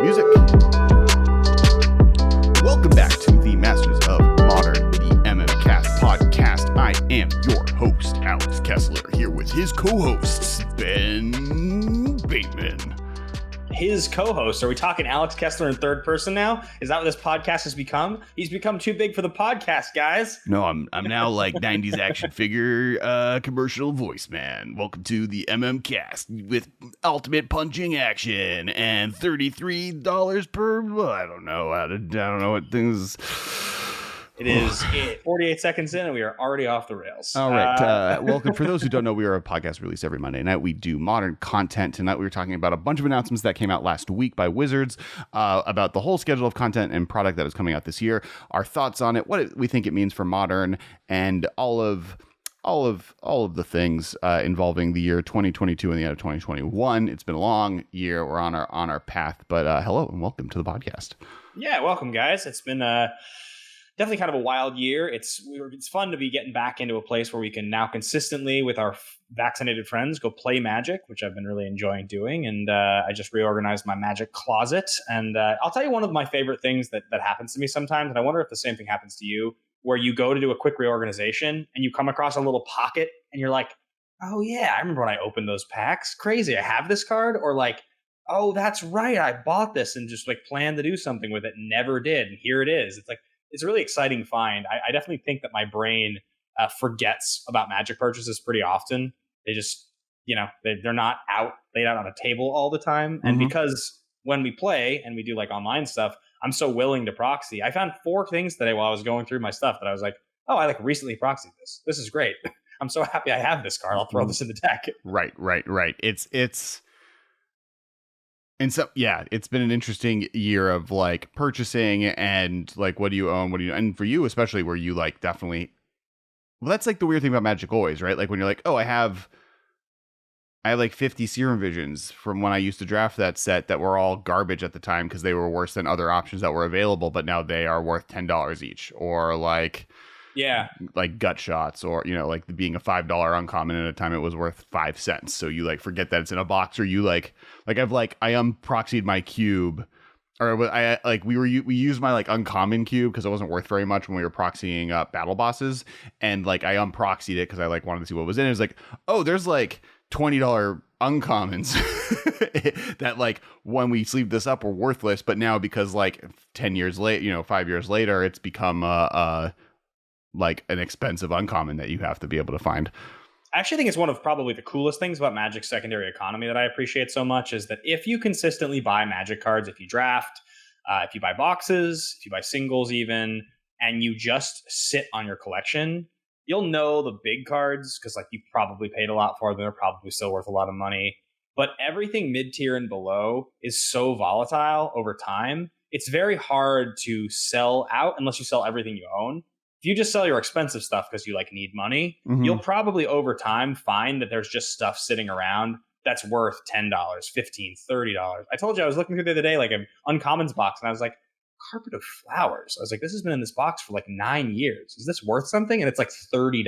music. Welcome back to the Masters of Modern, the MMcast podcast. I am your host, Alex Kessler, here with his co-hosts, Ben Bateman. His co-host. Are we talking Alex Kessler in third person now? Is that what this podcast has become? He's become too big for the podcast, guys. No, I'm now like 90s action figure commercial voice man. Welcome to the MMcast with ultimate punching action and $33 per. Well, I don't know. I don't know what things. It is 48 seconds in, and we are already off the rails. All right. Welcome. For those who don't know, we are a podcast release every Monday night. We do modern content. Tonight, we were talking about a bunch of announcements that came out last week by Wizards about the whole schedule of content and product that is coming out this year. Our thoughts on it, what we think it means for modern, and all of the things involving the year 2022 and the end of 2021. It's been a long year. We're on our path. But hello and welcome to the podcast. Yeah, welcome, guys. It's been definitely kind of a wild year. It's fun to be getting back into a place where we can now consistently, with our vaccinated friends, go play Magic, which I've been really enjoying doing. And I just reorganized my Magic closet. And I'll tell you one of my favorite things that happens to me sometimes, and I wonder if the same thing happens to you, where you go to do a quick reorganization and you come across a little pocket and you're like, oh yeah, I remember when I opened those packs. Crazy, I have this card. Or like, oh, that's right, I bought this and just like planned to do something with it and never did. And here it is. It's like, it's a really exciting find. I definitely think that my brain forgets about Magic purchases pretty often. They just, they're not laid out on a table all the time. And because when we play and we do like online stuff, I'm so willing to proxy. I found 4 things today while I was going through my stuff that I was like, oh, I like recently proxied this. This is great. I'm so happy I have this card. I'll throw this in the deck. Right. And so, yeah, it's been an interesting year of like purchasing and like, what do you own? And for you, especially where you like definitely, well, that's like the weird thing about Magic always, right? Like when you're like, oh, I have like 50 Serum Visions from when I used to draft that set that were all garbage at the time because they were worse than other options that were available, but now they are worth $10 each. Or like, yeah, like gut shots, or like being a $5 uncommon at a time it was worth 5 cents. So you like forget that it's in a box, or you like I unproxied my cube, or we used my like uncommon cube because it wasn't worth very much when we were proxying battle bosses, and like I unproxied it because I like wanted to see what was in it. It was like, oh, there's like $20 uncommons that like when we sleeve this up were worthless, but now because like 10 years late, 5 years later, it's become like an expensive uncommon that you have to be able to find. I actually think it's one of probably the coolest things about Magic's secondary economy that I appreciate so much is that if you consistently buy Magic cards, if you draft, if you buy boxes, if you buy singles even, and you just sit on your collection, you'll know the big cards because like you probably paid a lot for them. They're probably still worth a lot of money. But everything mid-tier and below is so volatile over time. It's very hard to sell out unless you sell everything you own. If you just sell your expensive stuff because you like need money, you'll probably over time find that there's just stuff sitting around that's worth $10, $15, $30. I told you I was looking through the other day, like an uncommons box, and I was like, carpet of flowers. I was like, this has been in this box for like 9 years. Is this worth something? And it's like $30,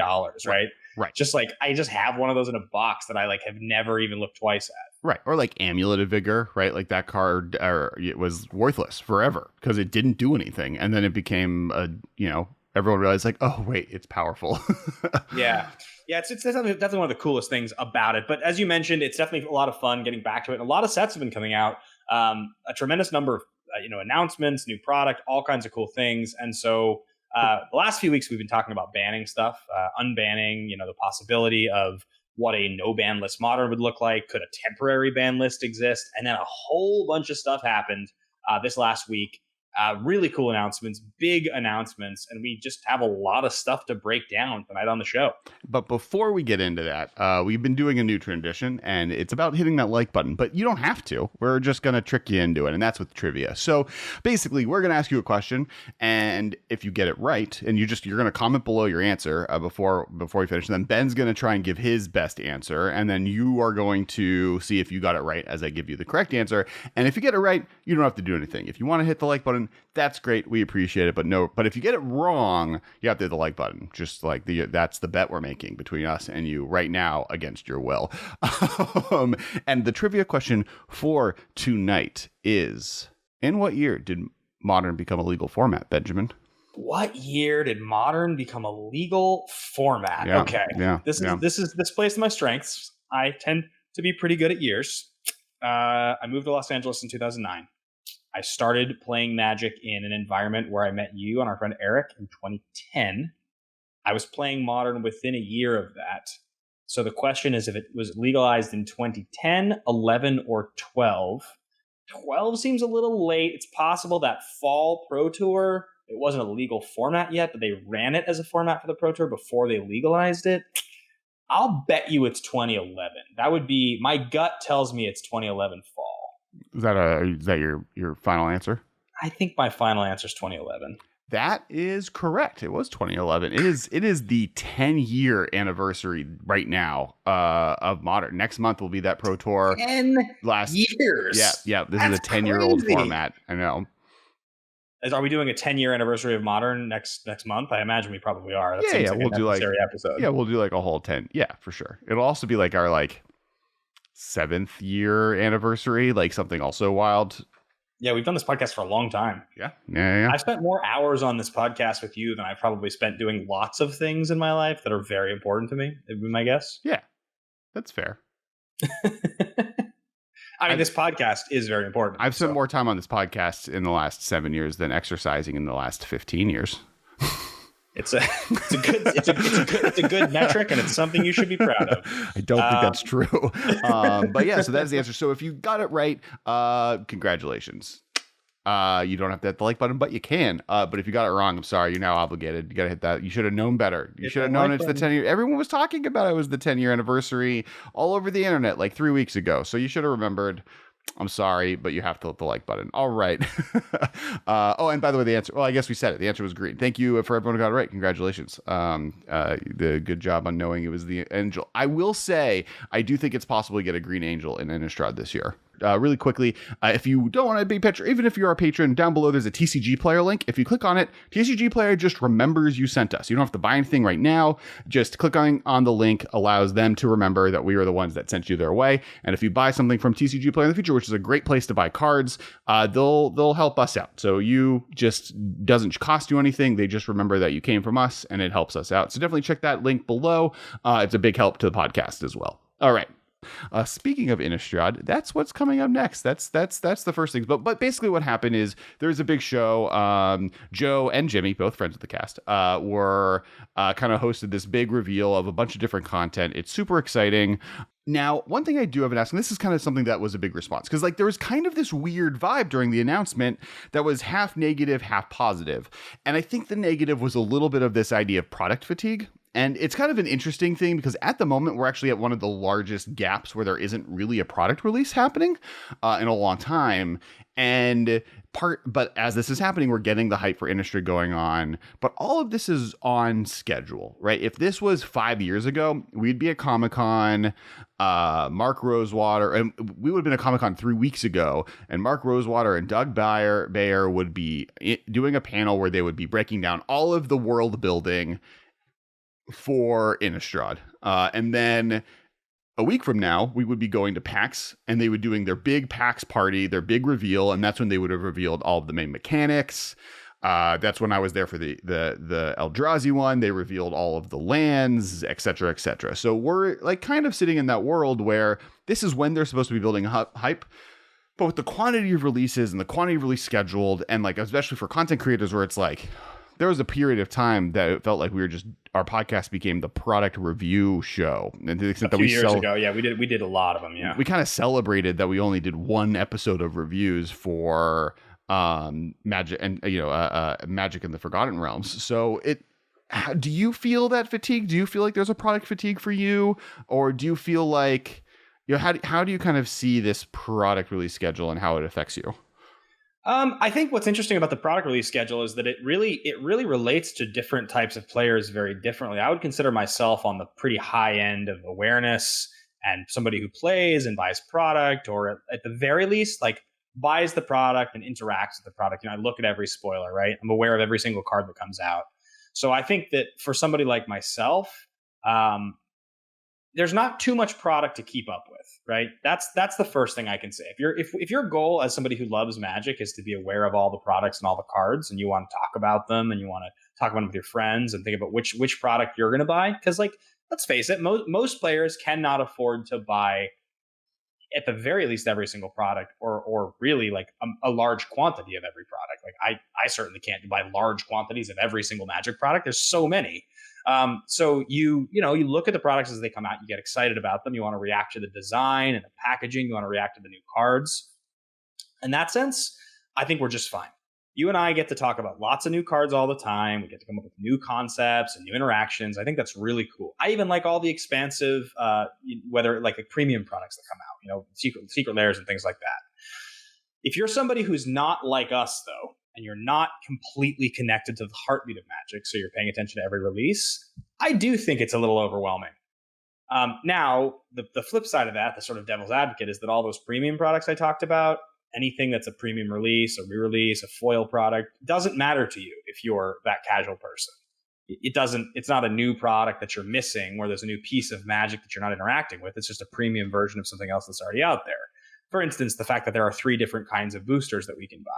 right? Right. Just like, I just have one of those in a box that I like have never even looked twice at. Right. Or like Amulet of Vigor, right? Like that card it was worthless forever because it didn't do anything. And then it became everyone realized like, oh, wait, it's powerful. Yeah, it's definitely one of the coolest things about it. But as you mentioned, it's definitely a lot of fun getting back to it. And a lot of sets have been coming out. A tremendous number of announcements, new product, all kinds of cool things. And so the last few weeks we've been talking about banning stuff, unbanning, the possibility of what a no ban list modern would look like. Could a temporary ban list exist? And then a whole bunch of stuff happened this last week. Really cool announcements, big announcements, and we just have a lot of stuff to break down tonight on the show. But before we get into that, we've been doing a new tradition, and it's about hitting that like button. But you don't have to. We're just going to trick you into it, and that's with trivia. So basically, we're going to ask you a question, and if you get it right, and you're going to comment below your answer before we finish, and then Ben's going to try and give his best answer, and then you are going to see if you got it right as I give you the correct answer. And if you get it right, you don't have to do anything. If you want to hit the like button, that's great. We appreciate it. But if you get it wrong, you have to hit the like button. Just like that's the bet we're making between us and you right now against your will. And the trivia question for tonight is, In what year did Modern become a legal format, Benjamin? What year did Modern become a legal format? Yeah, Okay. yeah, This plays to my strengths. I tend to be pretty good at years. I moved to Los Angeles in 2009. I started playing Magic in an environment where I met you and our friend Eric in 2010. I was playing Modern within a year of that. So the question is if it was legalized in 2010, 11, or 12. 12 seems a little late. It's possible that Fall Pro Tour, it wasn't a legal format yet, but they ran it as a format for the Pro Tour before they legalized it. I'll bet you it's 2011. That would be, my gut tells me it's 2011 Fall. Is that your final answer? I think my final answer is 2011. That is correct. It was 2011. It is the 10-year anniversary right now of Modern. Next month will be that Pro Tour. 10 years. Yeah. This is a 10-year-old format. I know. Are we doing a 10-year anniversary of Modern next month? I imagine we probably are. That seems like we'll do episode. Yeah, we'll do like a whole 10. Yeah, for sure. It'll also be like our 7th year anniversary, like something also wild. Yeah, we've done this podcast for a long time. Yeah. I've spent more hours on this podcast with you than I probably spent doing lots of things in my life that are very important to me, would be my guess. Yeah, that's fair. This podcast is very important. I've spent more time on this podcast in the last 7 years than exercising in the last 15 years. It's a good metric, and it's something you should be proud of. I don't think that's true. But yeah, so that's the answer. So if you got it right, congratulations. You don't have to hit the like button, but you can. But if you got it wrong, I'm sorry. You're now obligated. You got to hit that. You should have known better. You should have known it's the 10-year. Everyone was talking about it was the 10-year anniversary all over the internet like 3 weeks ago. So you should have remembered. I'm sorry, but you have to hit the like button. All right. And by the way, the answer, well, I guess we said it. The answer was green. Thank you for everyone who got it right. Congratulations. The good job on knowing it was the angel. I will say, I do think it's possible to get a green angel in Innistrad this year. Really quickly, if you don't want a big picture, even if you're a patron, down below there's a TCG player link. If you click on it, TCG player just remembers you sent us. You don't have to buy anything right now. Just clicking on the link allows them to remember that we are the ones that sent you their way. And if you buy something from TCG player in the future, which is a great place to buy cards, they'll help us out. So you just doesn't cost you anything. They just remember that you came from us, and it helps us out. So definitely check that link below. It's a big help to the podcast as well. All right. Speaking of Innistrad, that's what's coming up next. That's the first thing. But basically what happened is there's a big show. Joe and Jimmy, both friends of the cast, were kind of hosted this big reveal of a bunch of different content. It's super exciting. Now, one thing I do have an ask, and this is kind of something that was a big response, because there was kind of this weird vibe during the announcement that was half negative, half positive. And I think the negative was a little bit of this idea of product fatigue. And it's kind of an interesting thing because at the moment, we're actually at one of the largest gaps where there isn't really a product release happening in a long time. But as this is happening, we're getting the hype for Innistrad going on. But all of this is on schedule, right? If this was 5 years ago, we'd be at Comic-Con. Mark Rosewater, and we would have been at Comic-Con 3 weeks ago, and Mark Rosewater and Doug Bayer would be doing a panel where they would be breaking down all of the world building for Innistrad. And then a week from now, we would be going to PAX, and they would doing their big PAX party, their big reveal, and that's when they would have revealed all of the main mechanics. That's when I was there for the Eldrazi one. They revealed all of the lands, et cetera, et cetera. So we're kind of sitting in that world where this is when they're supposed to be building hype. But with the quantity of releases and the quantity of release scheduled, and especially for content creators where it's there was a period of time that it felt like our podcast became the product review show. And to the extent a few years ago, yeah, we did a lot of them, yeah. We kind of celebrated that we only did one episode of reviews for Magic and Magic in the Forgotten Realms. So do you feel that fatigue? Do you feel like there's a product fatigue for you, or do you feel like how do you kind of see this product release schedule and how it affects you? I think what's interesting about the product release schedule is that it really relates to different types of players very differently. I would consider myself on the pretty high end of awareness and somebody who plays and buys product, or at the very least, buys the product and interacts with the product. I look at every spoiler, right? I'm aware of every single card that comes out. So I think that for somebody like myself, there's not too much product to keep up with, right? That's the first thing I can say. If your goal as somebody who loves Magic is to be aware of all the products and all the cards, and you want to talk about them, and you want to talk about them with your friends, and think about which product you're going to buy, because like let's face it, most players cannot afford to buy at the very least every single product, or really like a large quantity of every product. Like I certainly can't buy large quantities of every single Magic product. There's so many. So you look at the products as they come out, you get excited about them. You want to react to the design and the packaging. You want to react to the new cards. In that sense, I think we're just fine. You and I get to talk about lots of new cards all the time. We get to come up with new concepts and new interactions. I think that's really cool. I even like all the expansive, whether like premium products that come out, secret lairs and things like that. If you're somebody who's not like us, though, and you're not completely connected to the heartbeat of Magic, so you're paying attention to every release, I do think it's a little overwhelming. Now, the flip side of that, the sort of devil's advocate, is that all those premium products I talked about, anything that's a premium release, a re-release, a foil product, doesn't matter to you if you're that casual person. It's not a new product that you're missing where there's a new piece of Magic that you're not interacting with. It's just a premium version of something else that's already out there. For instance, the fact that there are 3 different kinds of boosters that we can buy.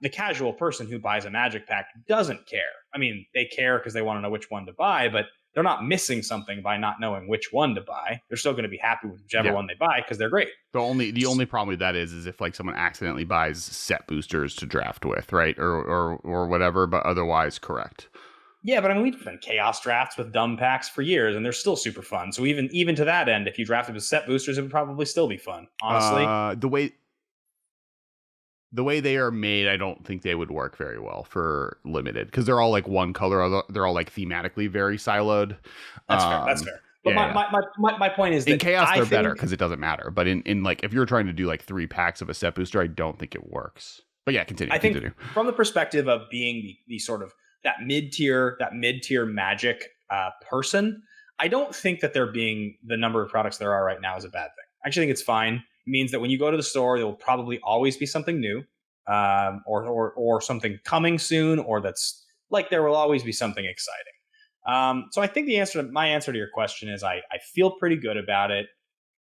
The casual person who buys a Magic pack doesn't care. I mean, they care because they want to know which one to buy, but they're not missing something by not knowing which one to buy. They're still going to be happy with whichever one they buy because they're great. The only problem with that is if like someone accidentally buys set boosters to draft with, right? Or whatever, but otherwise correct. Yeah, but I mean, we've done chaos drafts with dumb packs for years, and they're still super fun. So even to that end, if you drafted with set boosters, it would probably still be fun, honestly. The way they are made, I don't think they would work very well for limited because they're all like one color. They're all like thematically very siloed. That's fair. But my point is that in chaos they're better because it doesn't matter. But in like if you're trying to do like 3 packs of a set booster, I don't think it works. But yeah, continue. I think from the perspective of being the sort of that mid-tier Magic person, I don't think that there being the number of products there are right now is a bad thing. I actually think it's fine. It means that when you go to the store, there will probably always be something new, or something coming soon, or that's like there will always be something exciting. So I think my answer to your question is I feel pretty good about it.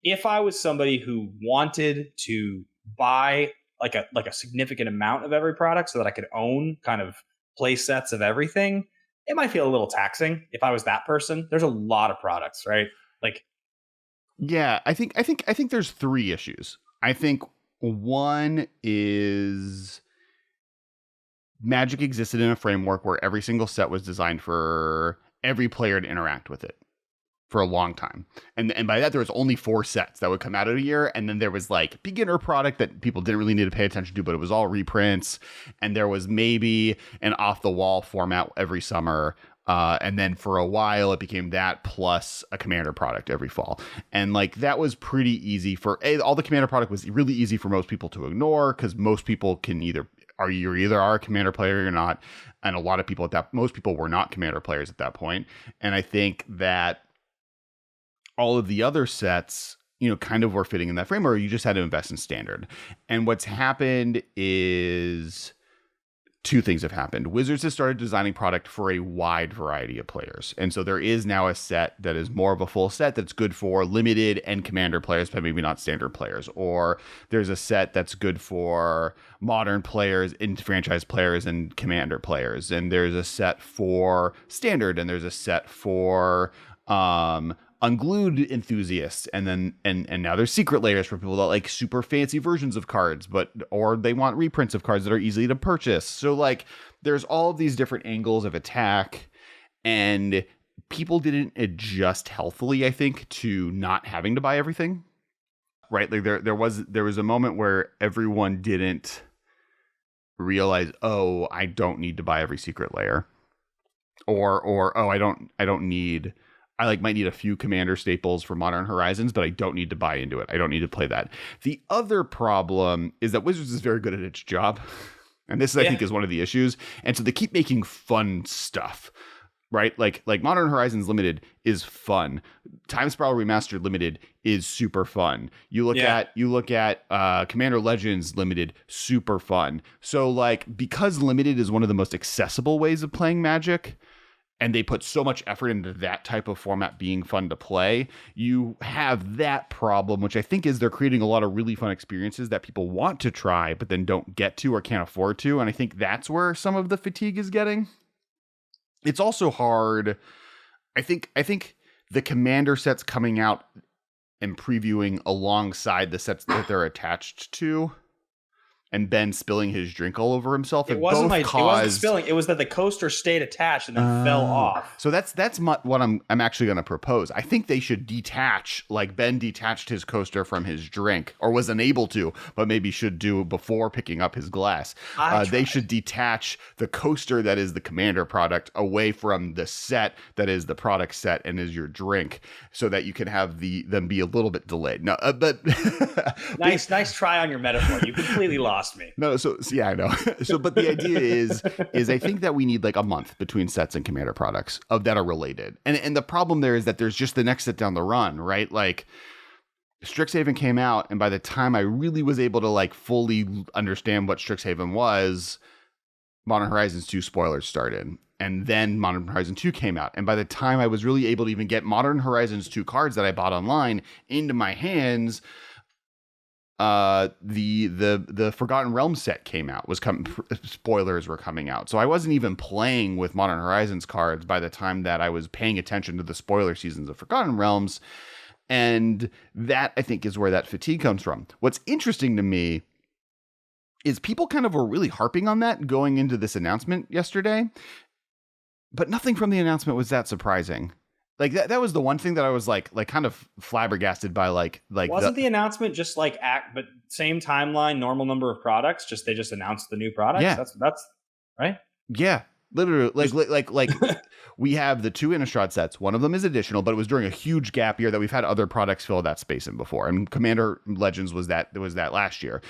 If I was somebody who wanted to buy like a significant amount of every product so that I could own kind of play sets of everything, it might feel a little taxing. If I was that person, there's a lot of products, right? Like, yeah, I think there's 3 issues. I think one is Magic existed in a framework where every single set was designed for every player to interact with it for a long time. And by that, there was only 4 sets that would come out of a year. And then there was like beginner product that people didn't really need to pay attention to, but it was all reprints. And there was maybe an off the wall format every summer. And then for a while it became that plus a commander product every fall. And like that was pretty easy all the commander product was really easy for most people to ignore because most people can either are a commander player or you're not. And a lot of people most people were not commander players at that point. And I think that all of the other sets, kind of were fitting in that framework. You just had to invest in standard. And what's happened is 2 things have happened. Wizards has started designing product for a wide variety of players. And so there is now a set that is more of a full set that's good for limited and commander players, but maybe not standard players. Or there's a set that's good for modern players, franchise players, and commander players. And there's a set for standard, and there's a set for unglued enthusiasts, and now there's secret layers for people that like super fancy versions of cards, or they want reprints of cards that are easy to purchase. So like there's all of these different angles of attack, and people didn't adjust healthily, I think, to not having to buy everything. Right? Like there was a moment where everyone didn't realize, oh, I don't need to buy every secret layer, or oh, I might need a few commander staples for Modern Horizons, but I don't need to buy into it. I don't need to play that. The other problem is that Wizards is very good at its job. And this, I think, is one of the issues. And so they keep making fun stuff, right? Like Modern Horizons Limited is fun. Time Spiral Remastered Limited is super fun. You look at Commander Legends Limited, super fun. So like, because Limited is one of the most accessible ways of playing Magic, and they put so much effort into that type of format being fun to play, you have that problem, which I think is they're creating a lot of really fun experiences that people want to try, but then don't get to or can't afford to. And I think that's where some of the fatigue is getting. It's also hard. I think the Commander sets coming out and previewing alongside the sets that they're attached to, and Ben spilling his drink all over himself. It wasn't spilling. It was that the coaster stayed attached and then fell off. So that's what I'm actually going to propose. I think they should detach, like Ben detached his coaster from his drink, or was unable to, but maybe should do before picking up his glass. They should detach the coaster that is the Commander product away from the set that is the product set and is your drink, so that you can have them be a little bit delayed. No, but nice try on your metaphor. You completely lost me. No, so yeah, I know. So, but the idea is I think that we need like a month between sets and Commander products that are related. And the problem there is that there's just the next set down the run, right? Like Strixhaven came out, and by the time I really was able to like fully understand what Strixhaven was, Modern Horizons 2 spoilers started. And then Modern Horizon 2 came out. And by the time I was really able to even get Modern Horizons 2 cards that I bought online into my hands, the Forgotten Realms set came out, spoilers were coming out. So I wasn't even playing with Modern Horizons cards by the time that I was paying attention to the spoiler seasons of Forgotten Realms. And that, I think, is where that fatigue comes from. What's interesting to me is people kind of were really harping on that going into this announcement yesterday, but nothing from the announcement was that surprising. Like that was the one thing that I was like kind of flabbergasted by. Like wasn't the announcement just like but same timeline, normal number of products? They just announced the new products. Yeah, that's right. Yeah, literally. Like we have the 2 Innistrad sets. One of them is additional, but it was during a huge gap year that we've had other products fill that space in before. And Commander Legends was that last year.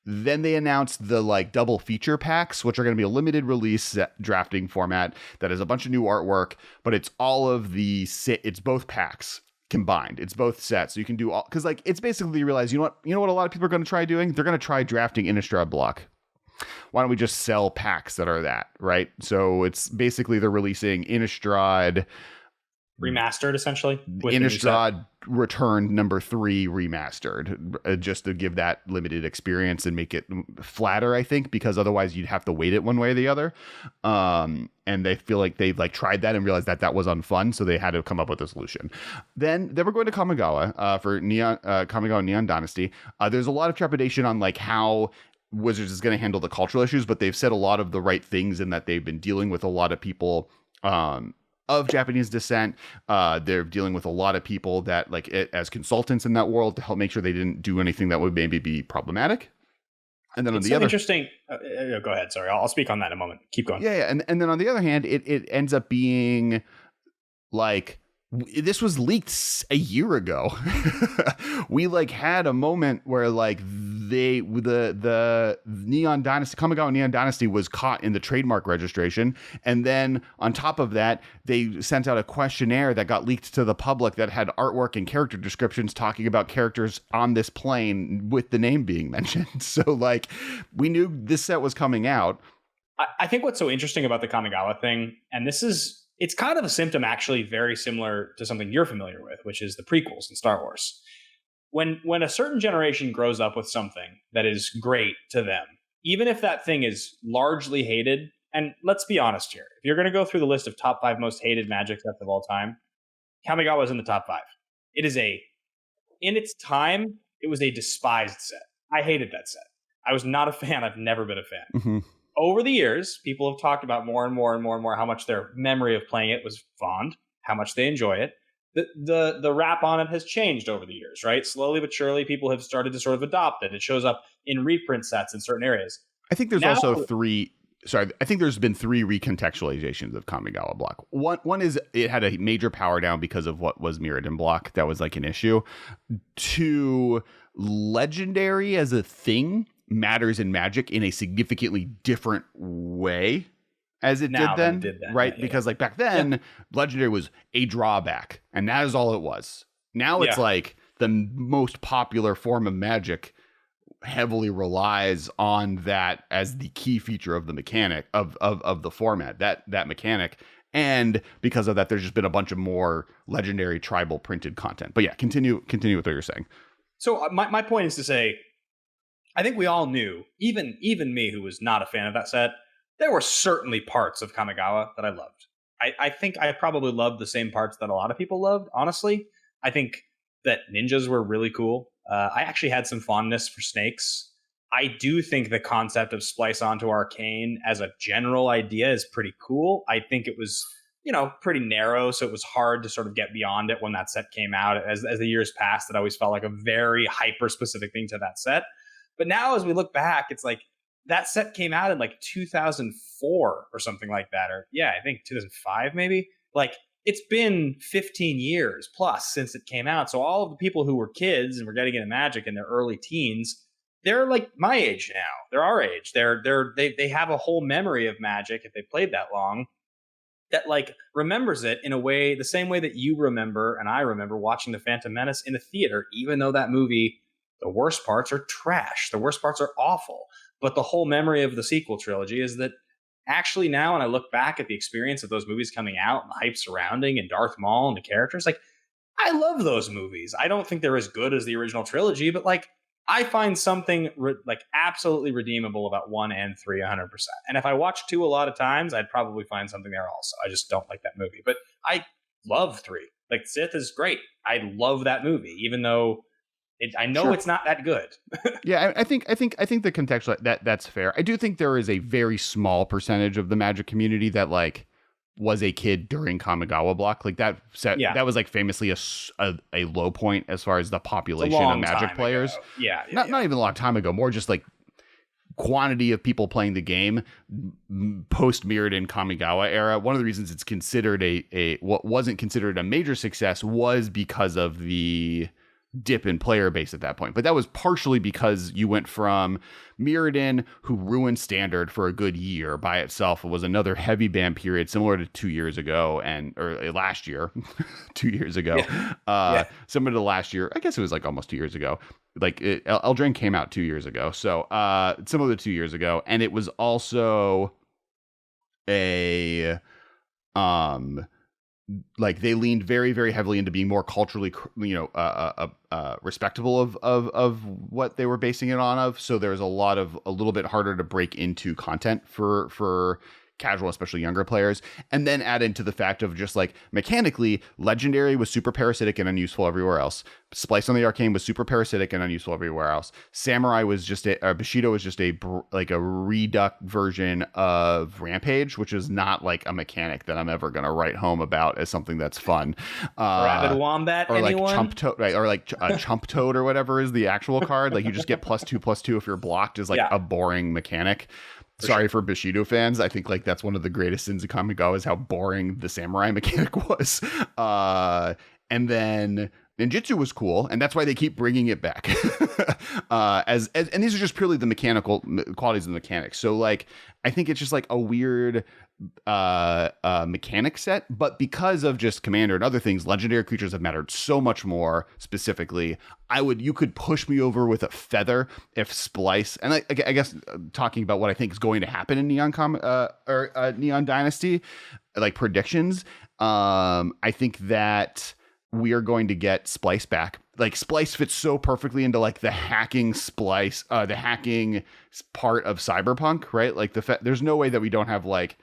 Then they announced the like double feature packs, which are going to be a limited release drafting format that is a bunch of new artwork, but it's all of it's both packs combined. It's both sets. So you can do all, because like it's basically you realize, you know what a lot of people are going to try doing? They're going to try drafting Innistrad block. Why don't we just sell packs that are that, right? So it's basically they're releasing Innistrad remastered, essentially. Innistrad Returned number 3 remastered, just to give that limited experience and make it flatter, I think, because otherwise you'd have to weight it one way or the other. And they feel like they've like tried that and realized that was unfun, so they had to come up with a solution. Then they were going to Kamigawa for Kamigawa Neon Dynasty. There's a lot of trepidation on like how Wizards is going to handle the cultural issues, but they've said a lot of the right things in that they've been dealing with a lot of people of Japanese descent. They're dealing with a lot of people that like as consultants in that world to help make sure they didn't do anything that would maybe be problematic. And then on the other interesting, go ahead. Sorry, I'll speak on that in a moment. Keep going. Yeah. And then on the other hand, it ends up being like, this was leaked a year ago. We like had a moment where like the Neon Dynasty, Kamigawa Neon Dynasty was caught in the trademark registration. And then on top of that, they sent out a questionnaire that got leaked to the public that had artwork and character descriptions talking about characters on this plane with the name being mentioned. So like we knew this set was coming out. I think what's so interesting about the Kamigawa thing, and it's kind of a symptom actually very similar to something you're familiar with, which is the prequels in Star Wars. When a certain generation grows up with something that is great to them, even if that thing is largely hated, and let's be honest here, if you're going to go through the list of top 5 most hated Magic sets of all time, Kamigawa is in the top 5. It is in its time, it was a despised set. I hated that set. I was not a fan. I've never been a fan. Mm-hmm. Over the years, people have talked about more and more and more and more how much their memory of playing it was fond, how much they enjoy it. The rap on it has changed over the years, right? Slowly but surely, people have started to sort of adopt it. It shows up in reprint sets in certain areas. I think there's also 3. Sorry, I think there's been 3 recontextualizations of Kamigawa block. One is it had a major power down because of what was mirrored in block. That was like an issue. 2, legendary as a thing matters in Magic in a significantly different way as it did then, right? Yeah. Because like back then, legendary was a drawback, and that is all it was. Now it's like the most popular form of Magic heavily relies on that as the key feature of the mechanic of the format, that mechanic. And because of that, there's just been a bunch of more legendary tribal printed content. But yeah, continue with what you're saying. So my point is to say, I think we all knew, even me who was not a fan of that set, there were certainly parts of Kamigawa that I loved. I think I probably loved the same parts that a lot of people loved, honestly. I think that ninjas were really cool. I actually had some fondness for snakes. I do think the concept of Splice onto Arcane as a general idea is pretty cool. I think it was, pretty narrow, so it was hard to sort of get beyond it when that set came out. As the years passed, it always felt like a very hyper-specific thing to that set. But now as we look back, it's like that set came out in like 2004 or something like that. Or yeah, I think 2005 maybe. Like it's been 15 years plus since it came out. So all of the people who were kids and were getting into Magic in their early teens, they're like my age now. They're our age. They have a whole memory of Magic if they played that long that like remembers it in a way, the same way that you remember and I remember watching The Phantom Menace in a theater, even though that movie, the worst parts are trash. The worst parts are awful. But the whole memory of the sequel trilogy is that actually now when I look back at the experience of those movies coming out and the hype surrounding and Darth Maul and the characters, like I love those movies. I don't think they're as good as the original trilogy, but like I find something like absolutely redeemable about 1 and 3 100%. And if I watch 2 a lot of times, I'd probably find something there also. I just don't like that movie. But I love 3. Like Sith is great. I love that movie, even though I know it's not that good. Yeah, I think the contextual that's fair. I do think there is a very small percentage of the Magic community that like was a kid during Kamigawa block. Like that set, that was like famously a low point as far as the population of Magic players. Ago. Yeah, not even a long time ago. More just like quantity of people playing the game post Mirrodin Kamigawa era. One of the reasons it's considered what wasn't considered a major success was because of the dip in player base at that point. But that was partially because you went from Mirrodin, who ruined Standard for a good year by itself. It was another heavy ban period similar to 2 years ago or last year, 2 years ago. Similar to last year. I guess it was like almost 2 years ago. Like Eldraine came out 2 years ago. So similar to 2 years ago. And it was also like they leaned very, very heavily into being more culturally, respectable of what they were basing it on of. So there was a little bit harder to break into content for casual, especially younger players. And then add into the fact of just like mechanically, Legendary was super parasitic and unuseful everywhere else. Splice on the Arcane was super parasitic and unuseful everywhere else. Samurai was just Bushido was just a reduct version of Rampage, which is not like a mechanic that I'm ever going to write home about as something that's fun. Rabid Wombat, or anyone? Like Chump Toad, right? Or like Chump Toad or whatever is the actual card. Like you just get +2/+2 if you're blocked is like a boring mechanic. Sorry for Bushido fans. I think like that's one of the greatest sins of Kamigawa is how boring the samurai mechanic was. And then ninjutsu was cool, and that's why they keep bringing it back. And these are just purely the mechanical qualities of the mechanics. So like I think it's just like a weird mechanic set, but because of just commander and other things, legendary creatures have mattered so much more. Specifically, you could push me over with a feather if Splice, and I guess talking about what I think is going to happen in Neon Dynasty, like predictions, I think that we are going to get Splice back. Like Splice fits so perfectly into like the hacking Splice, the hacking part of Cyberpunk, right? Like there's no way that we don't have like,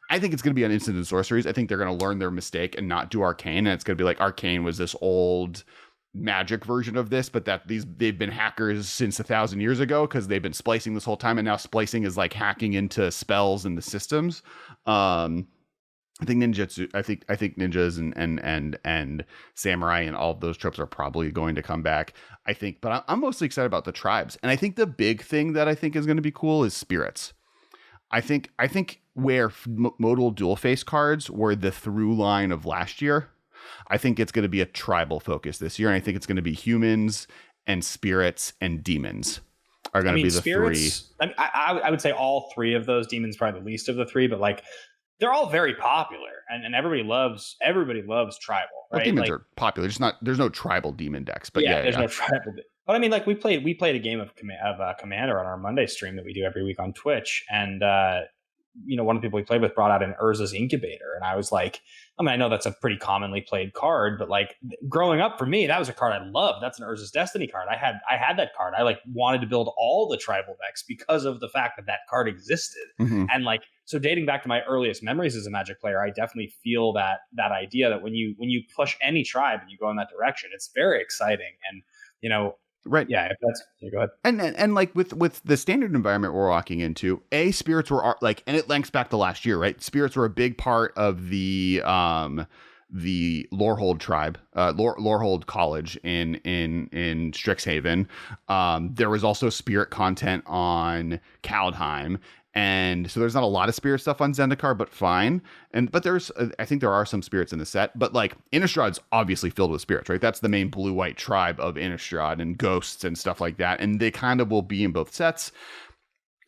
I think it's going to be on instant and sorceries. I think they're going to learn their mistake and not do Arcane. And it's going to be like Arcane was this old Magic version of this, but they've been hackers since 1,000 years ago because they've been splicing this whole time. And now splicing is like hacking into spells and the systems. I think ninjutsu. I think ninjas and samurai and all of those tropes are probably going to come back. I think, but I'm mostly excited about the tribes. And I think the big thing that I think is going to be cool is spirits. I think where modal dual face cards were the through line of last year, I think it's going to be a tribal focus this year, and I think it's going to be humans and spirits and demons are going to be the spirits, three. I would say all three of those. Demons probably the least of the three, but like they're all very popular, and everybody loves tribal. Right? Well, demons like, are popular. There's no tribal demon decks, but there's no tribal. But I mean, like we played a game of Commander on our Monday stream that we do every week on Twitch, and one of the people we played with brought out an Urza's Incubator, and I was like, I mean, I know that's a pretty commonly played card, but like growing up for me, that was a card I loved. That's an Urza's Destiny card. I had that card. I like wanted to build all the tribal decks because of the fact that that card existed. Mm-hmm. And like, so dating back to my earliest memories as a Magic player, I definitely feel that idea that when you push any tribe and you go in that direction, it's very exciting. And right. Yeah, if that's go ahead. And like with the standard environment we're walking into, spirits were like, and it links back to last year, right? Spirits were a big part of the Lorehold tribe, Lorehold College in Strixhaven. There was also spirit content on Kaldheim. And so there's not a lot of spirit stuff on Zendikar, but fine. But I think there are some spirits in the set. But like Innistrad's obviously filled with spirits, right? That's the main blue-white tribe of Innistrad and ghosts and stuff like that. And they kind of will be in both sets.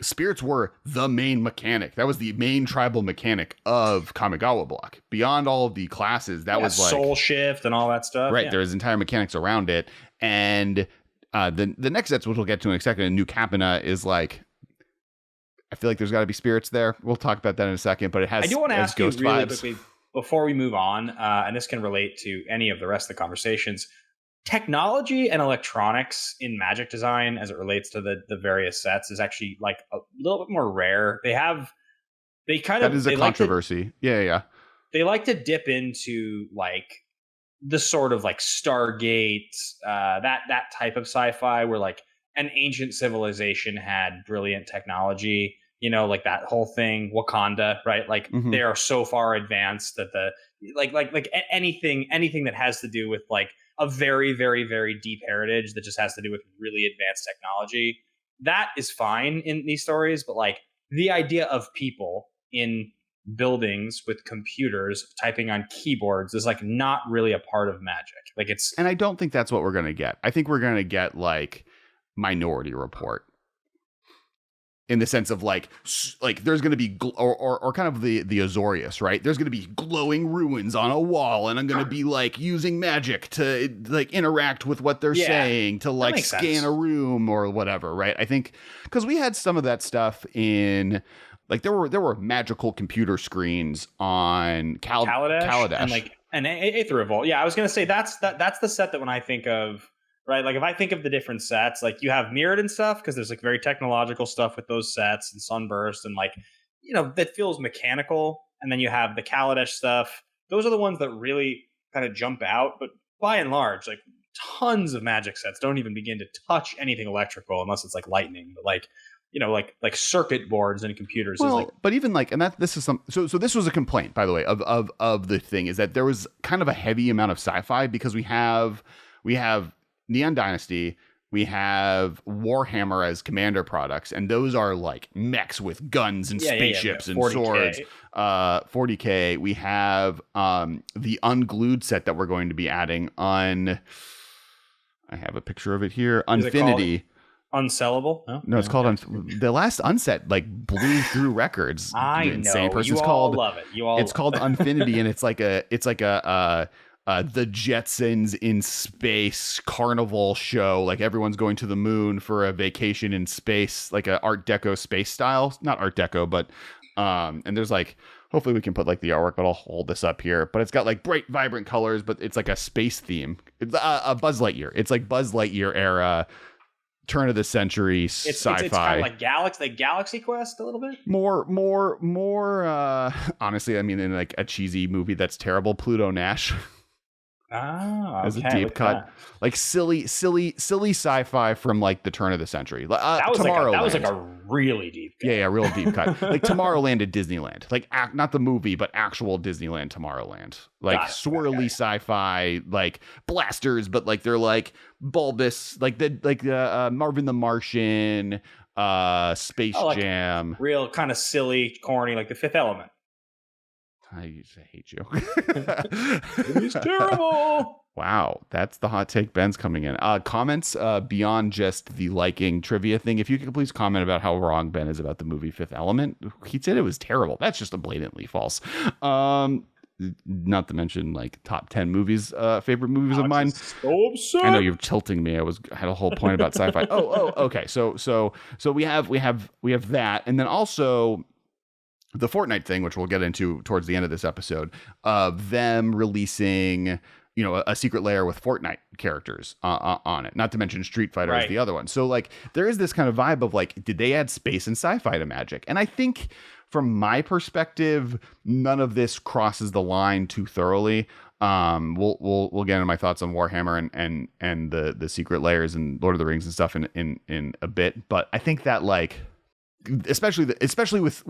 Spirits were the main mechanic. That was the main tribal mechanic of Kamigawa block. Beyond all of the classes, that was like soul shift and all that stuff. Right. Yeah. There's entire mechanics around it. And the next sets, which we'll get to in a second, New Capenna is like, I feel like there's got to be spirits there. We'll talk about that in a second, but it has. I do want to ask you really vibes. quickly before we move on, and this can relate to any of the rest of the conversations. Technology and electronics in Magic design, as it relates to the various sets, is actually like a little bit more rare. That is a controversy. Yeah. They like to dip into like the sort of like Stargate, that type of sci-fi where like an ancient civilization had brilliant technology, like that whole thing, Wakanda, right? Like they are so far advanced that anything that has to do with like a very, very, very deep heritage that just has to do with really advanced technology, that is fine in these stories. But like the idea of people in buildings with computers typing on keyboards is like not really a part of Magic. Like and I don't think that's what we're going to get. I think we're going to get like Minority Report, in the sense of like there's going to be or kind of the Azorius, right? There's going to be glowing ruins on a wall, and I'm going to be like using magic to like interact with what they're saying to like scan sense. A room or whatever, right? I think because we had some of that stuff in like there were magical computer screens on Kaladesh and Aether Revolt. Yeah, I was going to say that's the set that when I think of. Right, like if I think of the different sets, like you have Mirrodin stuff because there's like very technological stuff with those sets and Sunburst and like that feels mechanical, and then you have the Kaladesh stuff. Those are the ones that really kind of jump out. But by and large, like tons of Magic sets don't even begin to touch anything electrical unless it's like lightning. But like like circuit boards and computers. Well, is like, but even like, and this is some. So this was a complaint, by the way, of the thing is that there was kind of a heavy amount of sci-fi because we have Neon Dynasty, we have Warhammer as commander products, and those are like mechs with guns and spaceships and 40K. Swords. 40K. We have the Unglued set that we're going to be adding on. I have a picture of it here. Unfinity. Unsellable? No, it's called the last Unset like blew through records. I know. You all love it. It's called Unfinity, and it's like a the Jetsons in space carnival show. Like everyone's going to the moon for a vacation in space, like a Art Deco space style. Not Art Deco, but and there's like, hopefully we can put like the artwork, but I'll hold this up here. But it's got like bright, vibrant colors, but it's like a space theme. It's a Buzz Lightyear. It's like Buzz Lightyear era, turn of the century sci-fi. It's kind of like Galaxy Quest a little bit. More. Honestly, I mean, in like a cheesy movie that's terrible, Pluto Nash. Ah, as a deep cut, like silly sci-fi from like the turn of the century. That was like a really deep cut. Yeah, real deep cut. Like Tomorrowland at Disneyland, like not the movie, but actual Disneyland Tomorrowland. Like swirly sci-fi, like blasters, but like they're like bulbous, like Marvin the Martian, Space Jam, real kind of silly, corny, like The Fifth Element. I hate you. He's terrible. Wow, that's the hot take. Ben's coming in. Comments beyond just the liking trivia thing. If you could please comment about how wrong Ben is about the movie Fifth Element. He said it was terrible. That's just blatantly false. Not to mention like top 10 movies, favorite movies of mine. So upset. I know you're tilting me. I had a whole point about sci-fi. Oh, okay. So we have that, and then also. the Fortnite thing, which we'll get into towards the end of this episode, of them releasing, a secret lair with Fortnite characters on it, not to mention Street Fighter is the other one. So like there is this kind of vibe of like, did they add space and sci-fi to Magic? And I think from my perspective, none of this crosses the line too thoroughly. We'll get into my thoughts on Warhammer and the secret layers and Lord of the Rings and stuff in a bit. But I think that like, especially with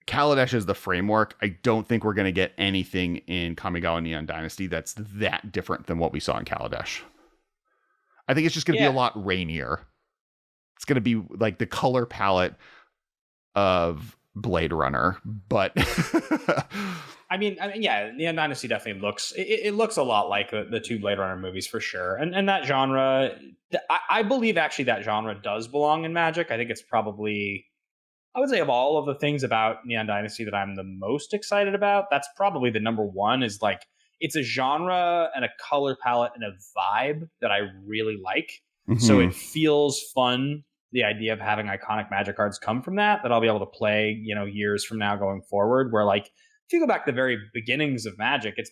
Kaladesh as the framework, I don't think we're going to get anything in Kamigawa Neon Dynasty that's that different than what we saw in Kaladesh. I think it's just going to be a lot rainier. It's going to be like the color palette of Blade Runner, but I mean, yeah, Neon Dynasty definitely looks, it looks a lot like the two Blade Runner movies for sure. And that genre, I believe actually that genre does belong in Magic. I think it's probably, I would say of all of the things about Neon Dynasty that I'm the most excited about, that's probably the number one. Is like, it's a genre and a color palette and a vibe that I really like. Mm-hmm. So it feels fun, the idea of having iconic Magic cards come from that I'll be able to play, years from now going forward. Where like, if you go back to the very beginnings of Magic, it's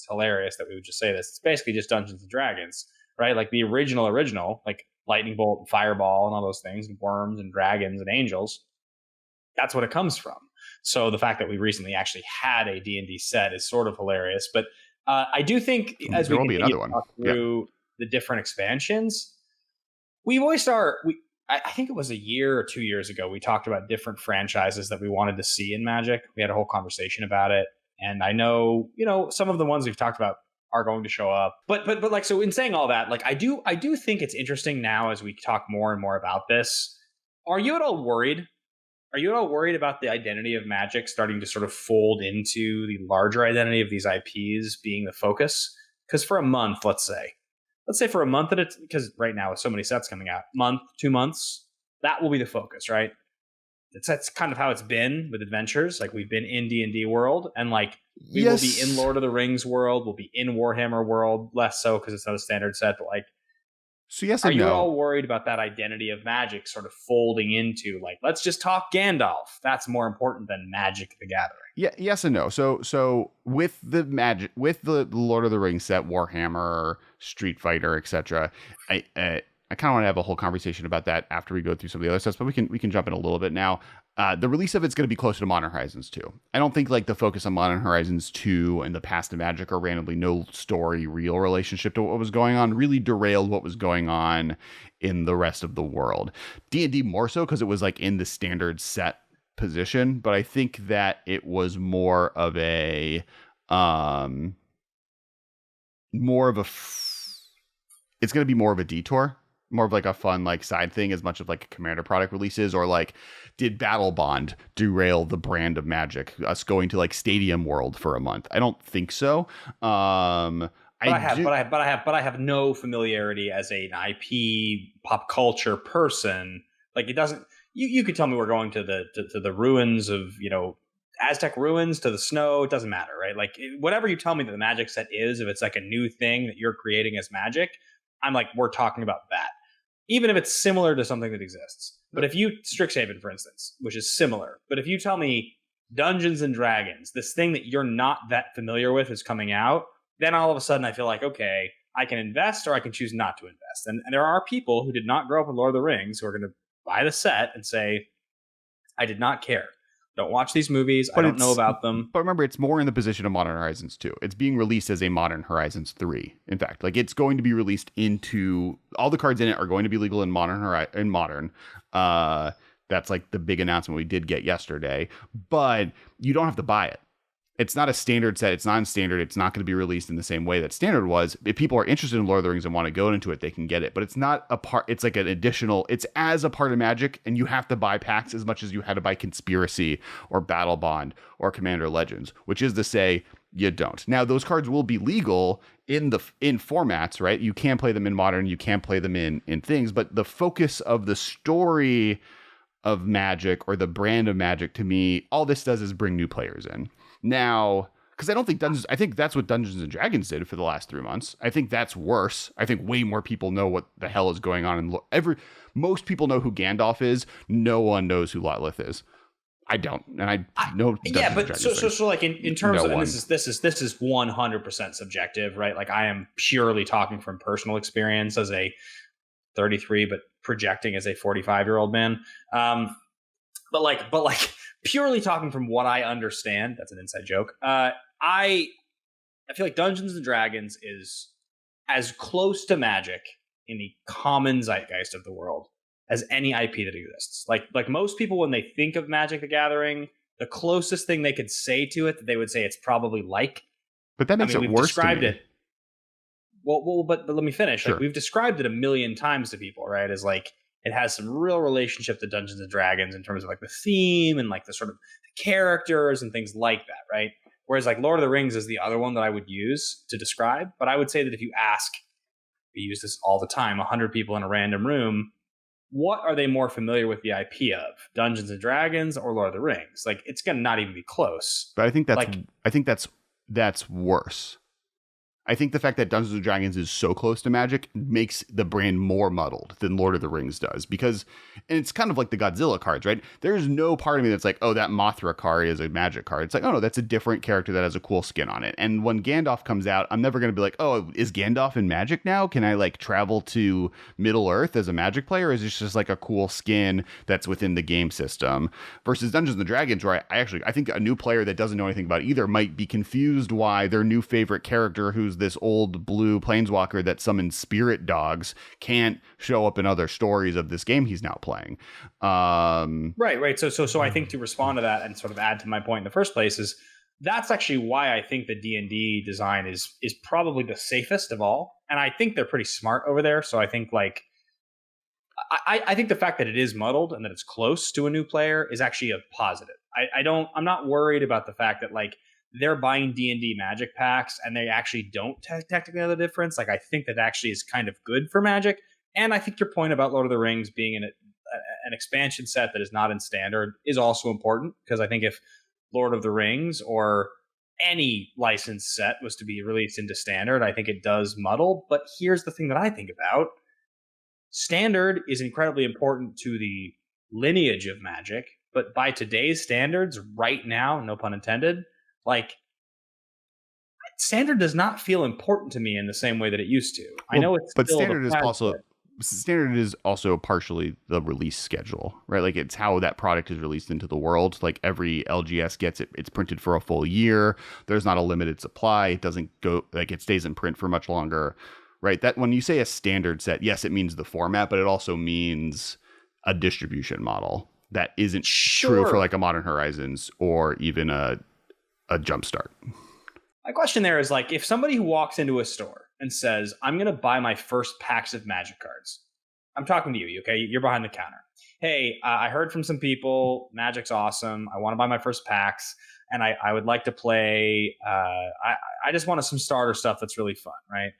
hilarious that we would just say this. It's basically just Dungeons and Dragons, right? Like the original, like Lightning Bolt and Fireball and all those things, and worms and dragons and angels. That's what it comes from. So the fact that we recently actually had a D&D set is sort of hilarious. But I do think as we continue to talk through the different expansions, we voiced I think it was a year or 2 years ago, we talked about different franchises that we wanted to see in Magic. We had a whole conversation about it. And I know, some of the ones we've talked about are going to show up. But like, so in saying all that, like I do think it's interesting now as we talk more and more about this. Are you at all worried? Are you at all worried about the identity of Magic starting to sort of fold into the larger identity of these IPs being the focus? Because for a month, let's say for a month because right now with so many sets coming out, month, 2 months, that will be the focus, right? That's kind of how it's been with adventures. Like we've been in D&D world, and like we will be in Lord of the Rings world, we'll be in Warhammer world, less so because it's not a standard set, but like, so yes are and you no. all worried about that identity of Magic sort of folding into like, let's just talk Gandalf? That's more important than Magic the Gathering. Yeah, yes and no. So with the Magic, with the Lord of the Rings set, Warhammer, Street Fighter, etc., I kind of want to have a whole conversation about that after we go through some of the other sets, but we can jump in a little bit now. The release of it's going to be closer to Modern Horizons 2. I don't think like the focus on Modern Horizons 2 and the past of Magic or randomly no story, real relationship to what was going on really derailed what was going on in the rest of the world. D&D more so because it was like in the standard set position, but I think that it was more of a it's going to be more of a detour, more of like a fun like side thing, as much of like a Commander product releases, or like did Battle Bond derail the brand of Magic, us going to like Stadium World for a month? I don't think so. I have no familiarity as an IP pop culture person. Like it doesn't. You could tell me we're going to the ruins of Aztec ruins, to the snow. It doesn't matter, right? Like whatever you tell me that the Magic set is, if it's like a new thing that you're creating as Magic, I'm like, we're talking about that, even if it's similar to something that exists. But if you Strixhaven, for instance, which is similar, but if you tell me Dungeons and Dragons, this thing that you're not that familiar with, is coming out, then all of a sudden I feel like, okay, I can invest or I can choose not to invest. And there are people who did not grow up with Lord of the Rings who are going to buy the set and say, I did not care. Don't watch these movies. I don't know about them. But remember, it's more in the position of Modern Horizons 2. It's being released as a Modern Horizons 3. In fact, like it's going to be released into, all the cards in it are going to be legal in Modern. That's like the big announcement we did get yesterday. But you don't have to buy it. It's not a standard set. It's non-standard. It's not going to be released in the same way that standard was. If people are interested in Lord of the Rings and want to go into it, they can get it. But it's not a part. It's like an additional. It's as a part of Magic, and you have to buy packs as much as you had to buy Conspiracy or Battle Bond or Commander Legends, which is to say you don't. Now, those cards will be legal in formats, right? You can play them in Modern. You can play them in things. But the focus of the story of Magic or the brand of Magic, to me, all this does is bring new players in. Now, because I think that's what Dungeons and Dragons did for the last 3 months. I think that's worse. I think way more people know what the hell is going on. And most people know who Gandalf is. No one knows who Lilith is. I don't, and I know. Yeah, but so like in terms of, and this is 100% subjective, right? Like I am purely talking from personal experience as a 33, but projecting as a 45-year-old man. But like purely talking from what I understand, that's an inside joke. I feel like Dungeons and Dragons is as close to Magic in the common zeitgeist of the world as any IP that exists. Like most people, when they think of Magic the Gathering, the closest thing they could say to it, that they would say it's probably like. But that makes it worse. Described it. Well, but let me finish. Sure. Like we've described it a million times to people, right? As like it has some real relationship to Dungeons and Dragons in terms of like the theme and like the sort of characters and things like that, right? Whereas like Lord of the Rings is the other one that I would use to describe. But I would say that if you ask, we use this all the time, 100 people in a random room, what are they more familiar with the IP of? Dungeons and Dragons or Lord of the Rings? Like it's gonna not even be close. But I think that's worse. I think the fact that Dungeons and Dragons is so close to Magic makes the brand more muddled than Lord of the Rings does, because, and it's kind of like the Godzilla cards, right? There's no part of me that's like, oh, that Mothra card is a Magic card. It's like, oh no, that's a different character that has a cool skin on it. And when Gandalf comes out, I'm never going to be like, oh, is Gandalf in Magic now? Can I like travel to Middle Earth as a Magic player? Or is this just like a cool skin that's within the game system? Versus Dungeons and Dragons, where I think a new player that doesn't know anything about either might be confused why their new favorite character, who's this old blue planeswalker that summons spirit dogs, can't show up in other stories of this game he's now playing. Right. So I think to respond to that and sort of add to my point in the first place is that's actually why I think the D&D design is probably the safest of all. And I think they're pretty smart over there. So I think like I think the fact that it is muddled and that it's close to a new player is actually a positive. I'm not worried about the fact that like they're buying D&D Magic packs and they actually don't technically know the difference. Like I think that actually is kind of good for Magic. And I think your point about Lord of the Rings being an expansion set that is not in standard is also important, because I think if Lord of the Rings or any licensed set was to be released into standard, I think it does muddle. But here's the thing that I think about. Standard is incredibly important to the lineage of Magic, but by today's standards right now, no pun intended, like standard does not feel important to me in the same way that it used to. I know it's, but standard is also partially the release schedule, right? Like it's how that product is released into the world. Like every LGS gets it, it's printed for a full year. There's not a limited supply. It doesn't go like it stays in print for much longer, right? That when you say a standard set, yes, it means the format, but it also means a distribution model that isn't true for like a Modern Horizons or even a Jumpstart. My question there is like, if somebody who walks into a store and says, I'm going to buy my first packs of Magic cards. I'm talking to you, okay? You're behind the counter. Hey, I heard from some people, Magic's awesome. I want to buy my first packs, and I would like to play. I just want some starter stuff that's really fun, right?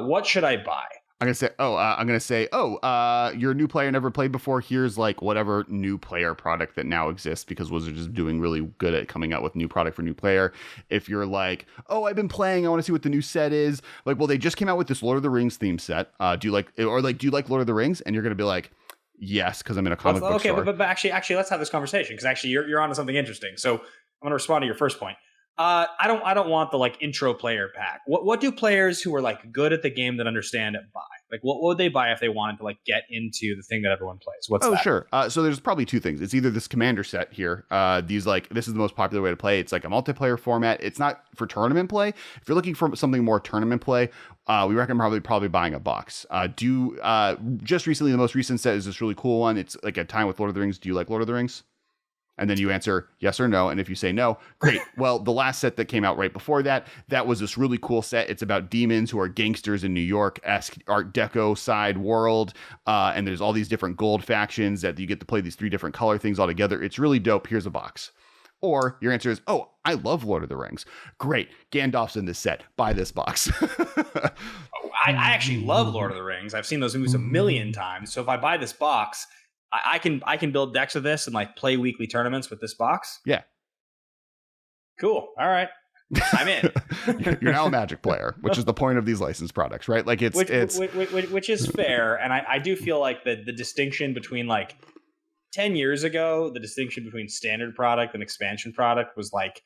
What should I buy? I'm gonna say, you're a new player, never played before. Here's like whatever new player product that now exists, because Wizards is doing really good at coming out with new product for new player. If you're like, oh, I've been playing, I want to see what the new set is. Like, well, they just came out with this Lord of the Rings theme set. Do you like Lord of the Rings? And you're gonna be like, yes, because I'm in a comic book store. But actually, let's have this conversation, because actually you're onto something interesting. So I'm gonna respond to your first point. I don't want the like intro player pack. What do players who are like good at the game that understand it buy? Like what would they buy if they wanted to like get into the thing that everyone plays? What's that? Sure. So there's probably two things. It's either this commander set here. This is the most popular way to play. It's like a multiplayer format. It's not for tournament play. If you're looking for something more tournament play, we recommend probably buying a box. Just recently, the most recent set is this really cool one. It's like a time with Lord of the Rings. Do you like Lord of the Rings? And then you answer yes or no. And if you say no, great. Well, the last set that came out right before that was this really cool set. It's about demons who are gangsters in New York-esque Art Deco side world. And there's all these different gold factions that you get to play these 3 different color things all together. It's really dope. Here's a box. Or your answer is, oh, I love Lord of the Rings. Great. Gandalf's in this set. Buy this box. I actually love Lord of the Rings. I've seen those movies a million times. So if I buy this box, I can build decks of this and like play weekly tournaments with this box. Yeah. Cool. All right. I'm in. You're now a Magic player, which is the point of these licensed products, right? Like which is fair. And I do feel like the distinction between like 10 years ago, the distinction between standard product and expansion product was like,